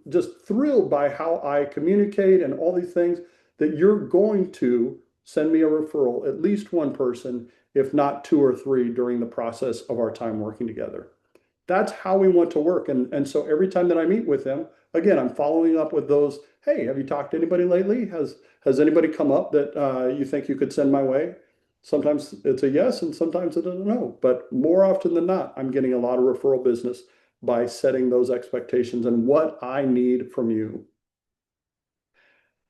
just thrilled by how I communicate and all these things that you're going to send me a referral, at least one person, if not two or three during the process of our time working together. That's how we want to work. And so every time that I meet with them, again, I'm following up with those, hey, have you talked to anybody lately? Has anybody come up that you think you could send my way? Sometimes it's a yes, and sometimes it's a no. But more often than not, I'm getting a lot of referral business by setting those expectations and what I need from you.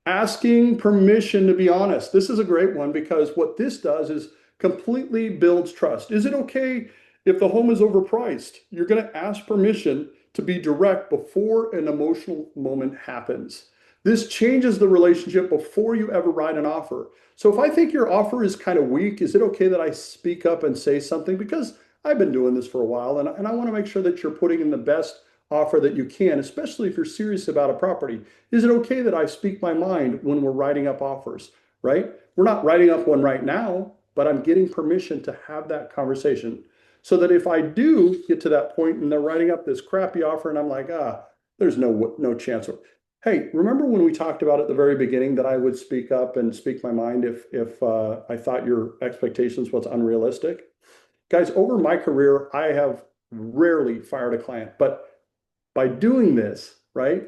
Asking permission to be honest. This is a great one because what this does is completely builds trust. Is it okay if the home is overpriced? You're going to ask permission to be direct before an emotional moment happens. This changes the relationship before you ever write an offer. So if I think your offer is kind of weak, is it okay that I speak up and say something? Because I've been doing this for a while, and I want to make sure that you're putting in the best offer that you can, especially if you're serious about a property. Is it okay that I speak my mind when we're writing up offers, right? We're not writing up one right now, but I'm getting permission to have that conversation so that if I do get to that point and they're writing up this crappy offer and I'm like, there's no chance. Hey, remember when we talked about at the very beginning that I would speak up and speak my mind if I thought your expectations was unrealistic? Guys, over my career, I have rarely fired a client, but by doing this, right,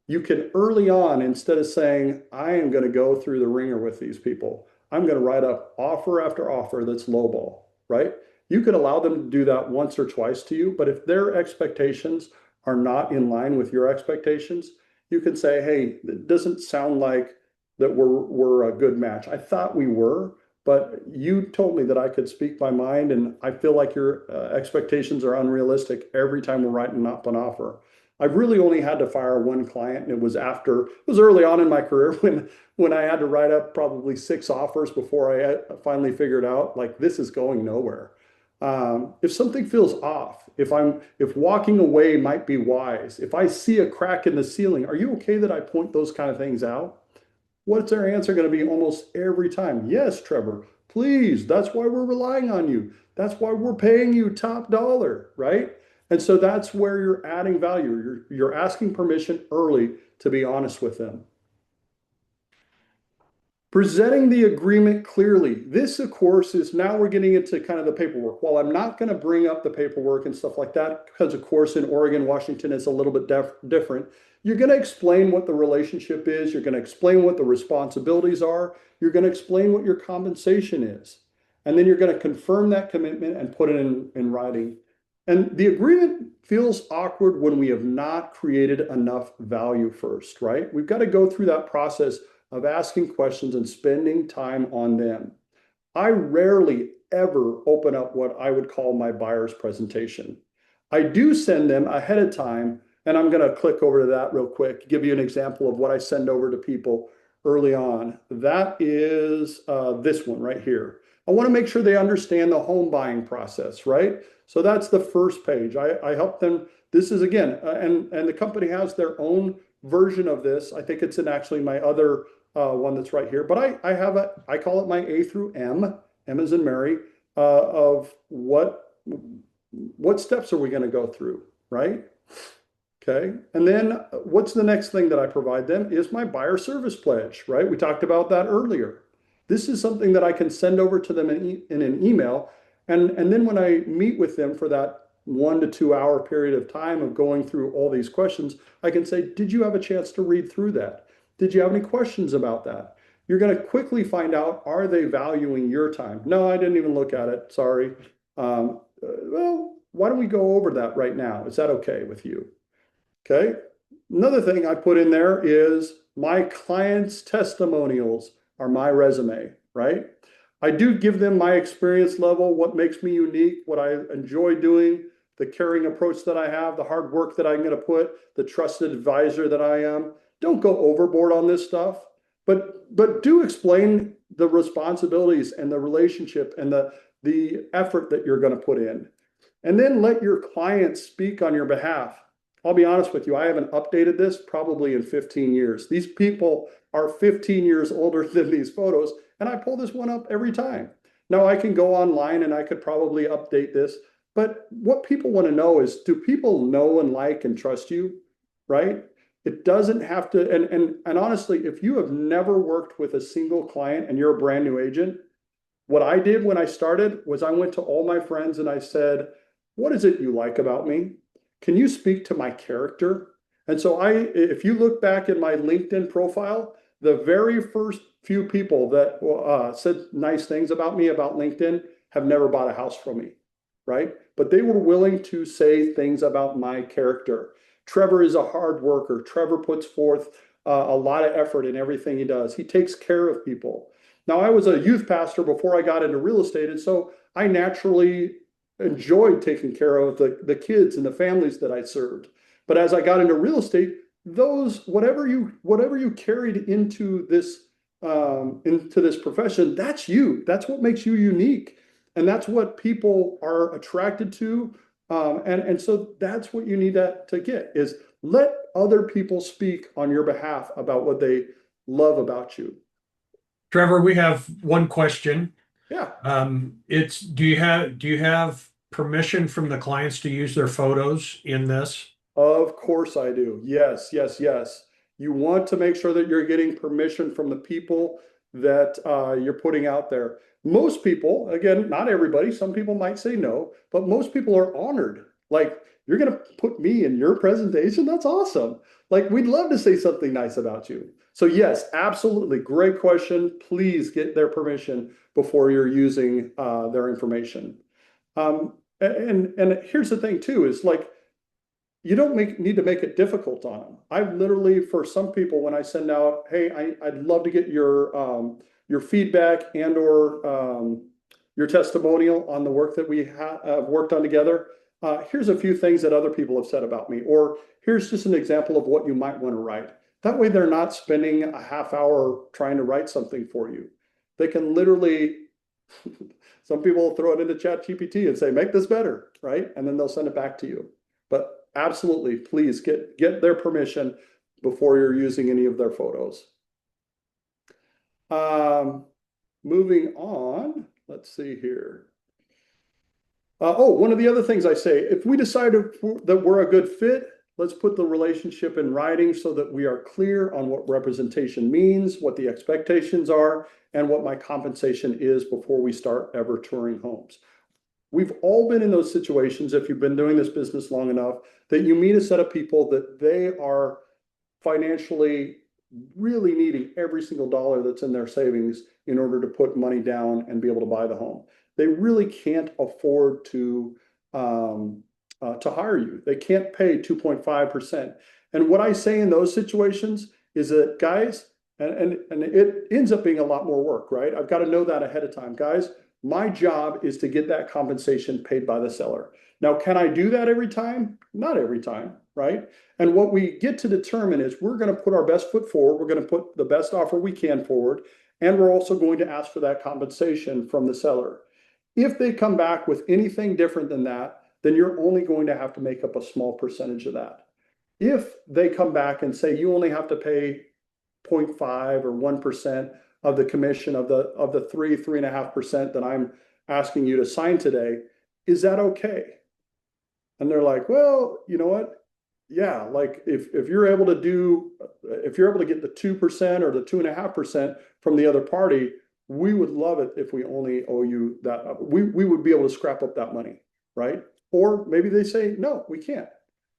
you can early on, instead of saying, I am going to go through the ringer with these people, I'm going to write up offer after offer that's lowball, right? You could allow them to do that once or twice to you, but if their expectations are not in line with your expectations, you can say, hey, it doesn't sound like that we're a good match. I thought we were, but you told me that I could speak my mind, and I feel like your expectations are unrealistic every time we're writing up an offer. I've really only had to fire one client, and it was early on in my career when I had to write up probably 6 offers before I finally figured out like this is going nowhere. If something feels off, if walking away might be wise, if I see a crack in the ceiling, are you okay that I point those kind of things out? What's their answer going to be almost every time? Yes, Trevor, please. That's why we're relying on you. That's why we're paying you top dollar, right? And so that's where you're adding value. You're asking permission early to be honest with them. Presenting the agreement clearly. This, of course, is now we're getting into kind of the paperwork. While I'm not going to bring up the paperwork and stuff like that, because of course in Oregon, Washington, it's a little bit different. You're going to explain what the relationship is. You're going to explain what the responsibilities are. You're going to explain what your compensation is. And then you're going to confirm that commitment and put it in writing. And the agreement feels awkward when we have not created enough value first, right? We've got to go through that process of asking questions and spending time on them. I rarely ever open up what I would call my buyer's presentation. I do send them ahead of time, and I'm going to click over to that real quick, give you an example of what I send over to people early on. That is this one right here. I want to make sure they understand the home buying process, right? So that's the first page. I help them. This is again, and the company has their own version of this. I think it's in actually my other one that's right here. But I call it my A through M. M as in Mary, of what steps are we going to go through, right? Okay. And then what's the next thing that I provide them is my buyer service pledge, right? We talked about that earlier. This is something that I can send over to them in an email. And then when I meet with them for that 1 to 2 hour period of time of going through all these questions, I can say, did you have a chance to read through that? Did you have any questions about that? You're going to quickly find out, are they valuing your time? No, I didn't even look at it. Sorry. Well, why don't we go over that right now? Is that okay with you? Okay. Another thing I put in there is my clients' testimonials are my resume, right? I do give them my experience level, what makes me unique, what I enjoy doing, the caring approach that I have, the hard work that I'm going to put, the trusted advisor that I am. Don't go overboard on this stuff, but do explain the responsibilities and the relationship and the effort that you're going to put in. And then let your clients speak on your behalf. I'll be honest with you, I haven't updated this probably in 15 years. These people are 15 years older than these photos, and I pull this one up every time. Now I can go online and I could probably update this, but what people want to know is, do people know and like and trust you, right? It doesn't have to, and honestly, if you have never worked with a single client and you're a brand new agent, what I did when I started was I went to all my friends and I said, what is it you like about me? Can you speak to my character? And so if you look back in my LinkedIn profile, the very first few people that said nice things about me about LinkedIn have never bought a house from me, right? But they were willing to say things about my character. Trevor is a hard worker. Trevor puts forth a lot of effort in everything he does. He takes care of people. Now, I was a youth pastor before I got into real estate, and so I naturally enjoyed taking care of the kids and the families that I served. But as I got into real estate, those whatever you carried into this profession, that's you. That's what makes you unique, and that's what people are attracted to. And so that's what you need to get is let other people speak on your behalf about what they love about you. Trevor, we have one question. Yeah. It's do you have permission from the clients to use their photos in this? Of course I do. Yes, yes, yes. You want to make sure that you're getting permission from the people that you're putting out there. Most people, again, not everybody, some people might say no, but most people are honored. Like, you're going to put me in your presentation? That's awesome. Like, we'd love to say something nice about you. So yes, absolutely. Great question. Please get their permission before you're using their information. And here's the thing too, is like, you don't need to make it difficult on them. I've literally, for some people, when I send out, hey, I'd love to get your feedback and or your testimonial on the work that we have worked on together. Here's a few things that other people have said about me, or here's just an example of what you might want to write. That way they're not spending a half hour trying to write something for you. They can literally, some people throw it into ChatGPT and say, make this better, right? And then they'll send it back to you. But absolutely, please get their permission before you're using any of their photos. Moving on, let's see here. One of the other things I say, if we decide that we're a good fit, let's put the relationship in writing so that we are clear on what representation means, what the expectations are, and what my compensation is before we start ever touring homes. We've all been in those situations, if you've been doing this business long enough, that you meet a set of people that they are financially really needing every single dollar that's in their savings in order to put money down and be able to buy the home. They really can't afford to hire you. They can't pay 2.5%. And what I say in those situations is that, guys, and it ends up being a lot more work, right? I've got to know that ahead of time. Guys, my job is to get that compensation paid by the seller. Now, can I do that every time? Not every time, right? And what we get to determine is we're going to put our best foot forward. We're going to put the best offer we can forward. And we're also going to ask for that compensation from the seller. If they come back with anything different than that, then you're only going to have to make up a small percentage of that. If they come back and say you only have to pay 0.5 or 1% of the commission of the 3.5% that I'm asking you to sign today, is that okay? And they're like, well, you know what? Yeah, like if you're able to get the 2% or the 2.5% from the other party, we would love it if we only owe you that. We would be able to scrap up that money, right? Or maybe they say, no, we can't.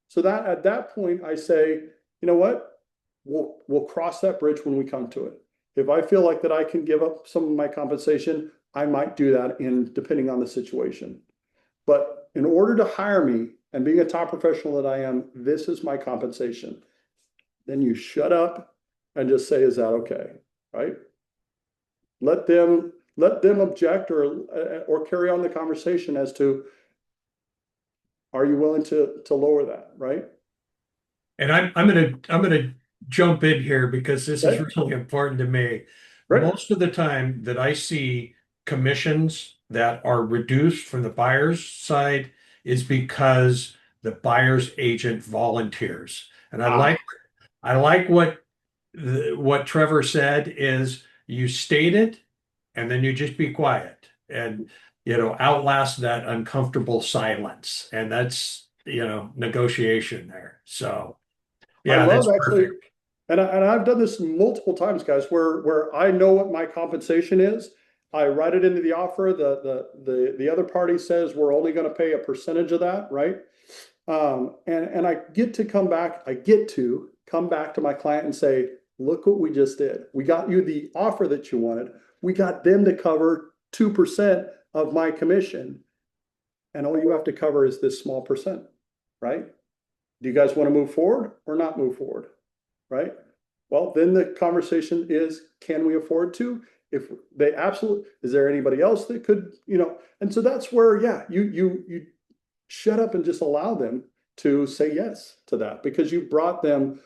So that at that point, I say, you know what? We'll cross that bridge when we come to it. If I feel like that I can give up some of my compensation, I might do that depending on the situation. But in order to hire me and being a top professional that I am, this is my compensation. Then you shut up and just say, is that okay? Right? Let them object or carry on the conversation as to, are you willing to lower that, right? And I'm gonna jump in here because this is Okay, really important to me. great. Most of the time that I see commissions that are reduced from the buyer's side is because the buyer's agent volunteers. And Ah, I like what Trevor said is you state it and then you just be quiet and outlast that uncomfortable silence. And that's negotiation there. So I yeah, love that's actually, perfect. and I've done this multiple times, guys, where I know what my compensation is. I write it into the offer. The other party says we're only going to pay a percentage of that, right? And I get to come back. I get to come back to my client and say, look what we just did. We got you the offer that you wanted. We got them to cover 2% of my commission, and all you have to cover is this small percent, right? Do you guys want to move forward or not move forward? Right? Well, then the conversation is, can we afford to? If they absolutely, is there anybody else that could, and so that's where, yeah, you shut up and just allow them to say yes to that because you brought them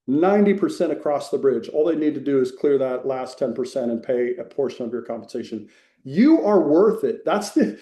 90% across the bridge. All they need to do is clear that last 10% and pay a portion of your compensation. You are worth it. That's the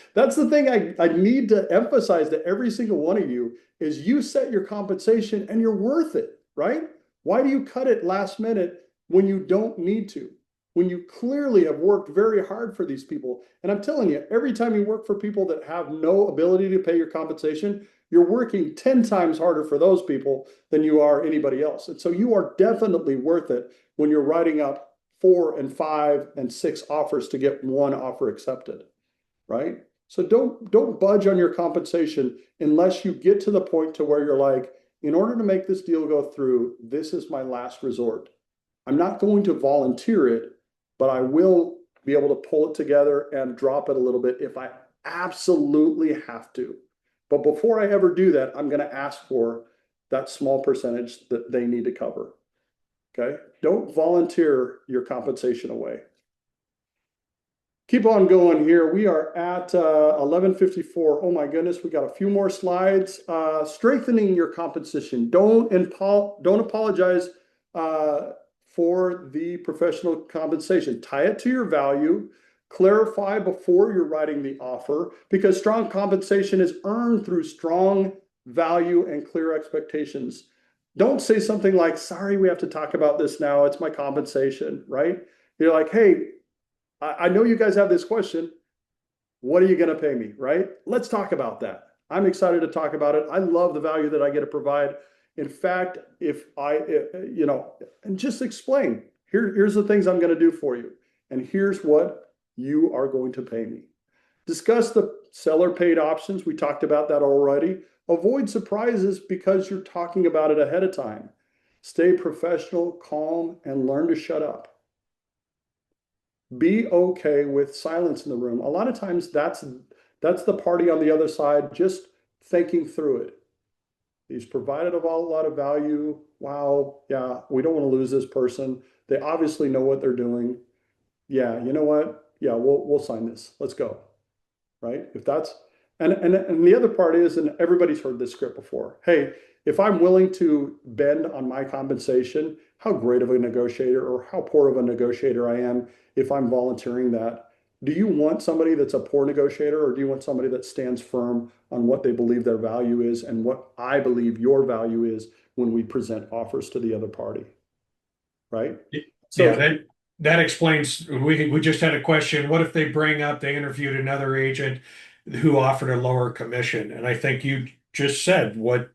thing I need to emphasize to every single one of you is you set your compensation and you're worth it, right? Why do you cut it last minute when you don't need to? When you clearly have worked very hard for these people. And I'm telling you, every time you work for people that have no ability to pay your compensation, you're working 10 times harder for those people than you are anybody else. And so you are definitely worth it when you're writing up 4 and 5 and 6 offers to get one offer accepted, right? So don't budge on your compensation unless you get to the point to where you're like, in order to make this deal go through, this is my last resort. I'm not going to volunteer it, but I will be able to pull it together and drop it a little bit if I absolutely have to. But before I ever do that, I'm going to ask for that small percentage that they need to cover. Okay? Don't volunteer your compensation away. Keep on going here. We are at 11:54. Oh my goodness, we got a few more slides. Strengthening your compensation. Don't apologize for the professional compensation. Tie it to your value. Clarify before you're writing the offer because strong compensation is earned through strong value and clear expectations. Don't say something like, sorry, we have to talk about this now. It's my compensation, right? You're like, hey, I know you guys have this question. What are you going to pay me, right? Let's talk about that. I'm excited to talk about it. I love the value that I get to provide. In fact, if and just explain, here's the things I'm going to do for you, and here's what you are going to pay me. Discuss the seller paid options. We talked about that already. Avoid surprises because you're talking about it ahead of time. Stay professional, calm, and learn to shut up. Be okay with silence in the room. A lot of times that's the party on the other side just thinking through it. He's provided a lot of value. Wow, yeah, we don't want to lose this person. They obviously know what they're doing. Yeah, you know what? Yeah, we'll sign this. Let's go. Right? If that's and the other part is, and everybody's heard this script before. Hey, if I'm willing to bend on my compensation, how great of a negotiator or how poor of a negotiator I am if I'm volunteering that. Do you want somebody that's a poor negotiator, or do you want somebody that stands firm on what they believe their value is and what I believe your value is when we present offers to the other party? Right? Yeah, So that explains. We just had a question. What if they interviewed another agent who offered a lower commission? And I think you just said what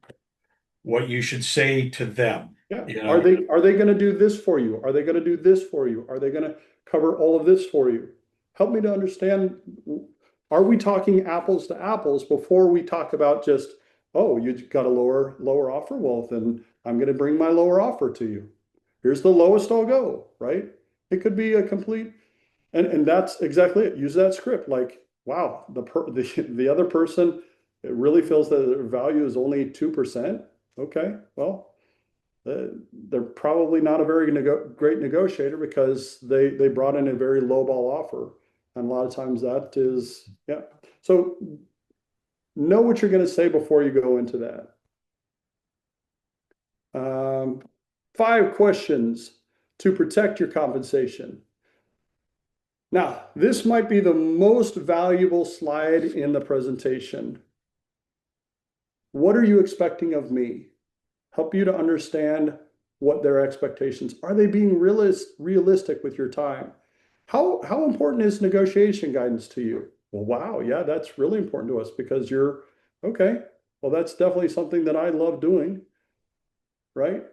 you should say to them. yeah. You Are know, they going to do this for you? Are they going to do this for you? Are they going to cover all of this for you? Help me to understand. Are we talking apples to apples before we talk about just, oh, you got a lower offer? Well, then I'm going to bring my lower offer to you. Here's the lowest I'll go, right? It could be a complete, and that's exactly it. Use that script. Like, wow, the other person, it really feels that their value is only 2%. Okay, well, they're probably not a very great negotiator because they brought in a very lowball offer, and a lot of times that is, yeah. So know what you're going to say before you go into that. 5 questions to protect your compensation. Now, this might be the most valuable slide in the presentation. What are you expecting of me? Help you to understand what their expectations are. They being realistic with your time? How important is negotiation guidance to you? Well, wow, yeah, that's really important to us because you're okay. Well, that's definitely something that I love doing, right?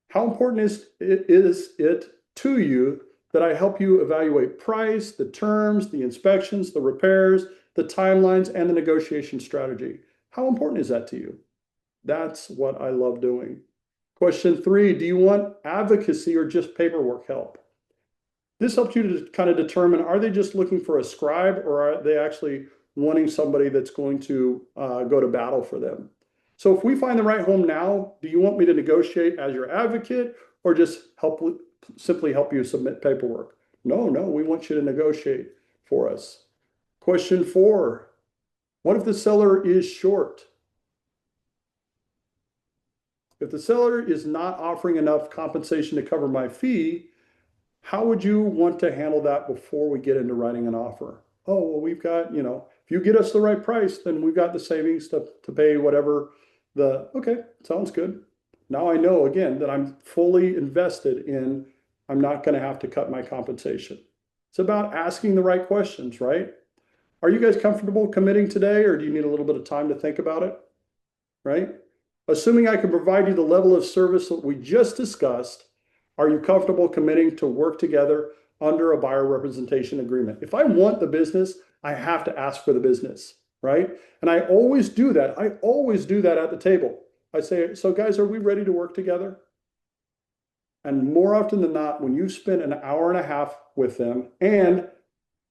How important is it to you that I help you evaluate price, the terms, the inspections, the repairs, the timelines, and the negotiation strategy? How important is that to you? That's what I love doing. Question 3, do you want advocacy or just paperwork help? This helps you to kind of determine, are they just looking for a scribe or are they actually wanting somebody that's going to go to battle for them? So if we find the right home now, do you want me to negotiate as your advocate or just simply help you submit paperwork? No, we want you to negotiate for us. Question 4, what if the seller is short? If the seller is not offering enough compensation to cover my fee, how would you want to handle that before we get into writing an offer? Oh, well, we've got, if you get us the right price, then we've got the savings to pay whatever okay, sounds good. Now I know again that I'm fully invested in, I'm not going to have to cut my compensation. It's about asking the right questions, right? Are you guys comfortable committing today, or do you need a little bit of time to think about it? Right? Assuming I can provide you the level of service that we just discussed, are you comfortable committing to work together under a buyer representation agreement? If I want the business, I have to ask for the business, right? And I always do that. I always do that at the table. I say, so guys, are we ready to work together? And more often than not, when you spend an hour and a half with them and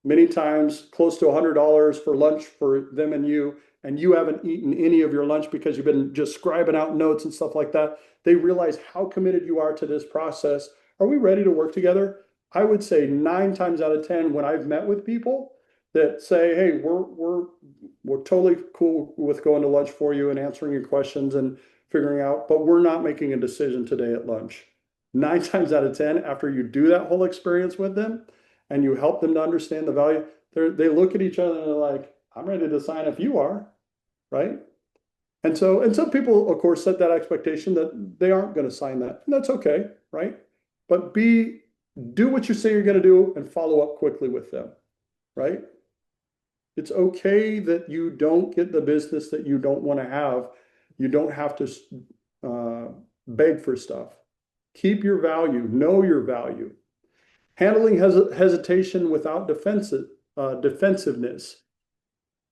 many times close to $100 for lunch for them and you haven't eaten any of your lunch because you've been just scribing out notes and stuff like that, they realize how committed you are to this process. Are we ready to work together? I would say 9 times out of 10 when I've met with people that say, hey, we're totally cool with going to lunch for you and answering your questions and figuring out, but we're not making a decision today at lunch. 9 times out of 10, after you do that whole experience with them and you help them to understand the value, they look at each other and they're like, I'm ready to sign if you are, right? And some people, of course, set that expectation that they aren't going to sign that. And that's okay, right? But do what you say you're going to do and follow up quickly with them, right? It's okay that you don't get the business that you don't want to have. You don't have to beg for stuff. Keep your value, know your value. Handling hesitation without defensiveness.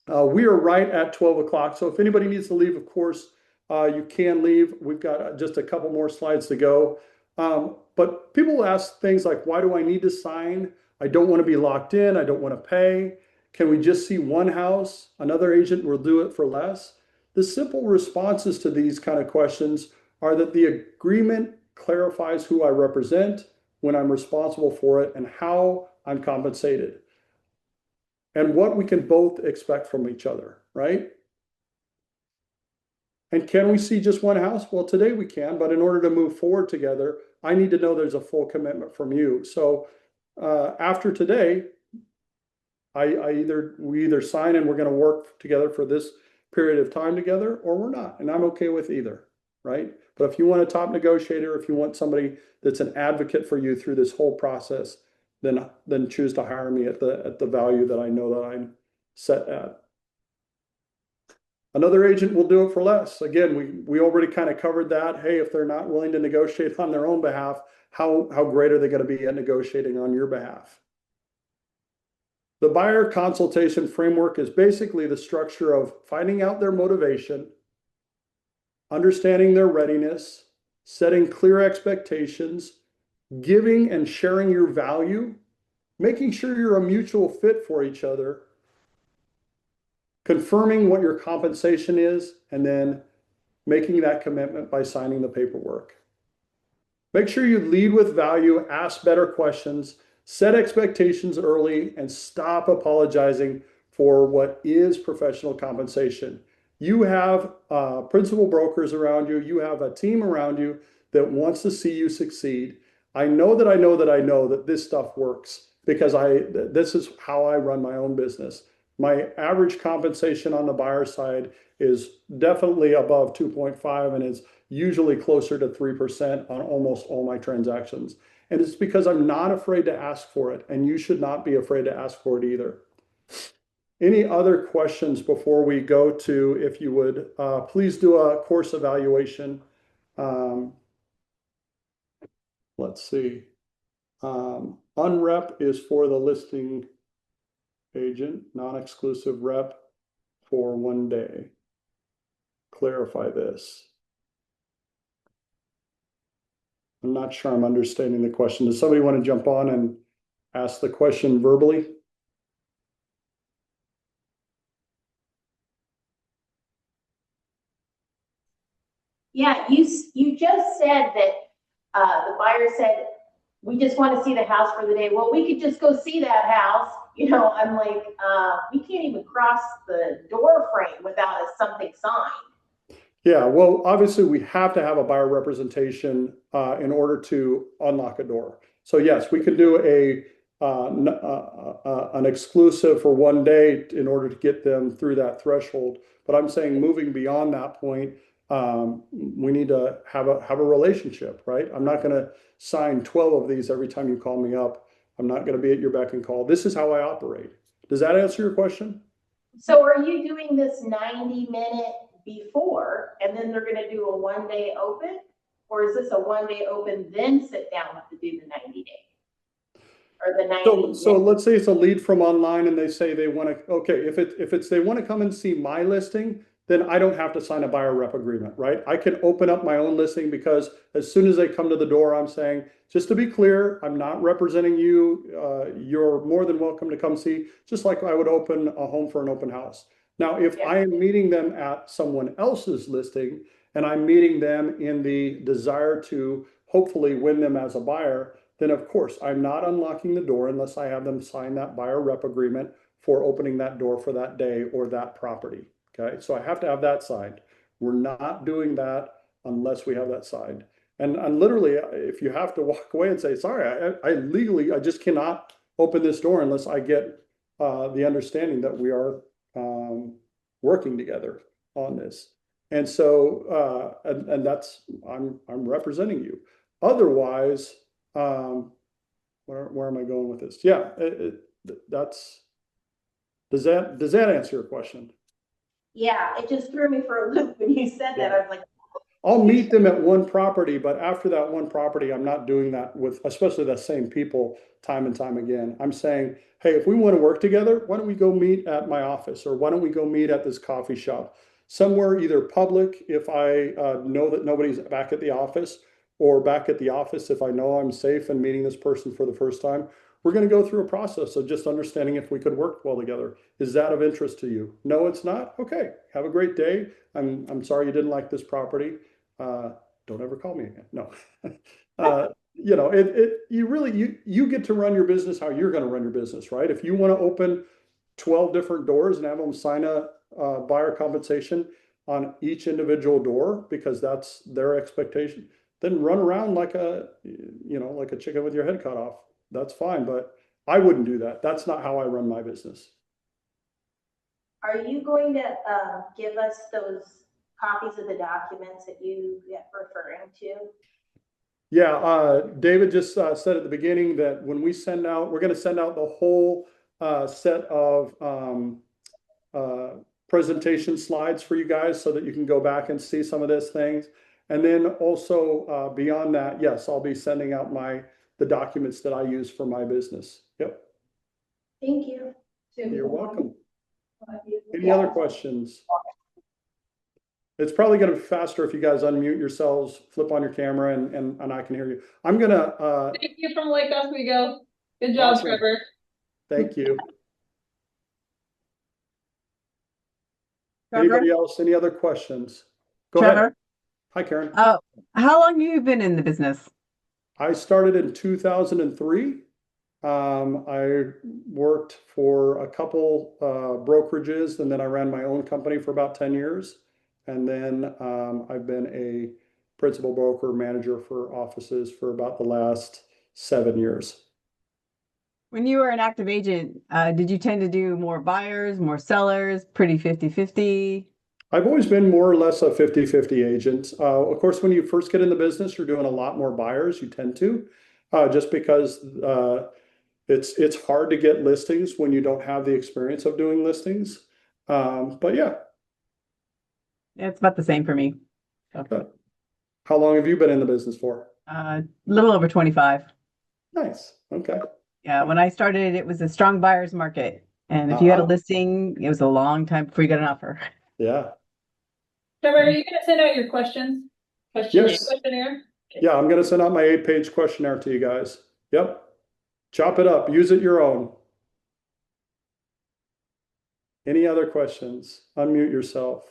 We are right at 12 o'clock. So if anybody needs to leave, of course, you can leave. We've got just a couple more slides to go. But people ask things like, why do I need to sign? I don't want to be locked in. I don't want to pay. Can we just see one house? Another agent will do it for less. The simple responses to these kind of questions are that the agreement clarifies who I represent, when I'm responsible for it, and how I'm compensated, and what we can both expect from each other, right? And can we see just one house? Well, today we can, but in order to move forward together, I need to know there's a full commitment from you. So after today, we either sign and we're going to work together for this period of time together, or we're not, and I'm okay with either, right? But if you want a top negotiator, if you want somebody that's an advocate for you through this whole process, then choose to hire me at the value that I know that I'm set at. Another agent will do it for less. Again, we already kind of covered that. Hey, if they're not willing to negotiate on their own behalf, how great are they going to be at negotiating on your behalf? The buyer consultation framework is basically the structure of finding out their motivation, understanding their readiness, setting clear expectations, giving and sharing your value, making sure you're a mutual fit for each other, confirming what your compensation is, and then making that commitment by signing the paperwork. Make sure you lead with value, ask better questions, set expectations early, and stop apologizing for what is professional compensation. You have principal brokers around you. You have a team around you that wants to see you succeed. I know that this stuff works because this is how I run my own business. My average compensation on the buyer side is definitely above 2.5 and is usually closer to 3% on almost all my transactions. And it's because I'm not afraid to ask for it, and you should not be afraid to ask for it either. Any other questions before we go to, if you would, please do a course evaluation. Let's see. Unrep is for the listing agent, non-exclusive rep for 1 day. Clarify this. I'm not sure I'm understanding the question. Does somebody want to jump on and ask the question verbally? Yeah, you just said that the buyer said, we just want to see the house for the day. Well, we could just go see that house. You know, I'm like, we can't even cross the door frame without something signed. Yeah, well, obviously we have to have a buyer representation in order to unlock a door. So yes, we could do an exclusive for 1 day in order to get them through that threshold. But I'm saying moving beyond that point, we need to have a relationship, right? I'm not going to sign 12 of these every time you call me up. I'm not going to be at your beck and call. This is how I operate. Does that answer your question? So are you doing this 90-minute before, and then they're going to do a 1 day open? Or is this a 1 day open, then sit down to do the 90 day? Or the 90 So let's say it's a lead from online and they say they want to, okay, if it's they want to come and see my listing, then I don't have to sign a buyer rep agreement, right? I can open up my own listing because as soon as they come to the door, I'm saying, just to be clear, I'm not representing you. You're more than welcome to come see, just like I would open a home for an open house. Now, if I am meeting them at someone else's listing and I'm meeting them in the desire to hopefully win them as a buyer, then of course I'm not unlocking the door unless I have them sign that buyer rep agreement for opening that door for that day or that property. Okay, so I have to have that signed. We're not doing that unless we have that signed. And literally, if you have to walk away and say, sorry, I legally, I just cannot open this door unless I get the understanding that we are working together on this. And so, and that's, I'm representing you. Otherwise, where am I going with this? Yeah, that's, does that answer your question? Yeah, it just threw me for a loop when you said that. I was like, I'll meet them at one property, but after that one property, I'm not doing that with, especially the same people time and time again. I'm saying, hey, if we want to work together, why don't we go meet at my office, or why don't we go meet at this coffee shop? Somewhere either public if I know that nobody's back at the office, or back at the office if I know I'm safe and meeting this person for the first time. We're going to go through a process of just understanding if we could work well together. Is that of interest to you? No, it's not. Okay, have a great day. I'm sorry you didn't like this property. Don't ever call me again. No. You know, you get to run your business how you're going to run your business, right? If you want to open 12 different doors and have them sign a buyer compensation on each individual door because that's their expectation, then run around like a, you know, like a chicken with your head cut off. That's fine, but I wouldn't do that. That's not how I run my business. Are you going to give us those copies of the documents that you get referring to? Yeah, David just said at the beginning that when we send out, we're going to send out the whole set of presentation slides for you guys so that you can go back and see some of these things. And then also beyond that, yes, I'll be sending out the documents that I use for my business. Yep. Thank you. You're welcome. Any other questions? It's probably going to be faster if you guys unmute yourselves, flip on your camera, and I can hear you. I'm going to. Thank you from Lake Oswego. Good job, Awesome. Trevor. Thank you. Trevor? Anybody else? Any other questions? Go ahead. Trevor? Hi, Karen. How long have you been in the business? I started in 2003. I worked for a couple brokerages, and then I ran my own company for about 10 years. And then I've been a principal broker manager for offices for about the last 7 years. When you were an active agent, did you tend to do more buyers, more sellers, pretty 50-50? I've always been more or less a 50-50 agent. Of course, when you first get in the business, you're doing a lot more buyers. You tend to, just because it's hard to get listings when you don't have the experience of doing listings. But yeah. It's about the same for me. Okay. How long have you been in the business for? A little over 25. Nice. Okay. Yeah, when I started, it was a strong buyer's market. And if you had a listing, it was a long time before you got an offer. Yeah. Trevor, are you going to send out your questions? Yes. Questionnaire? Okay. Yeah, I'm going to send out my 8-page questionnaire to you guys. Yep. Chop it up. Use it your own. Any other questions? Unmute yourself.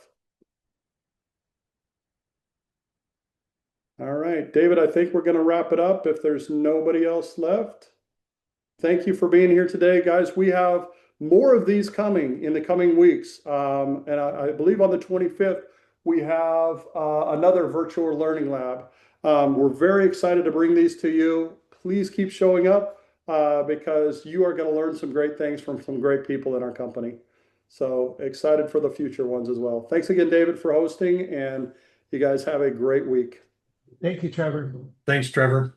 All right, David, I think we're going to wrap it up if there's nobody else left. Thank you for being here today, guys. We have more of these coming in the coming weeks. And I believe on the 25th, we have another virtual learning lab. We're very excited to bring these to you. Please keep showing up because you are going to learn some great things from some great people in our company. So excited for the future ones as well. Thanks again, David, for hosting, and you guys have a great week. Thank you, Trevor. Thanks, Trevor.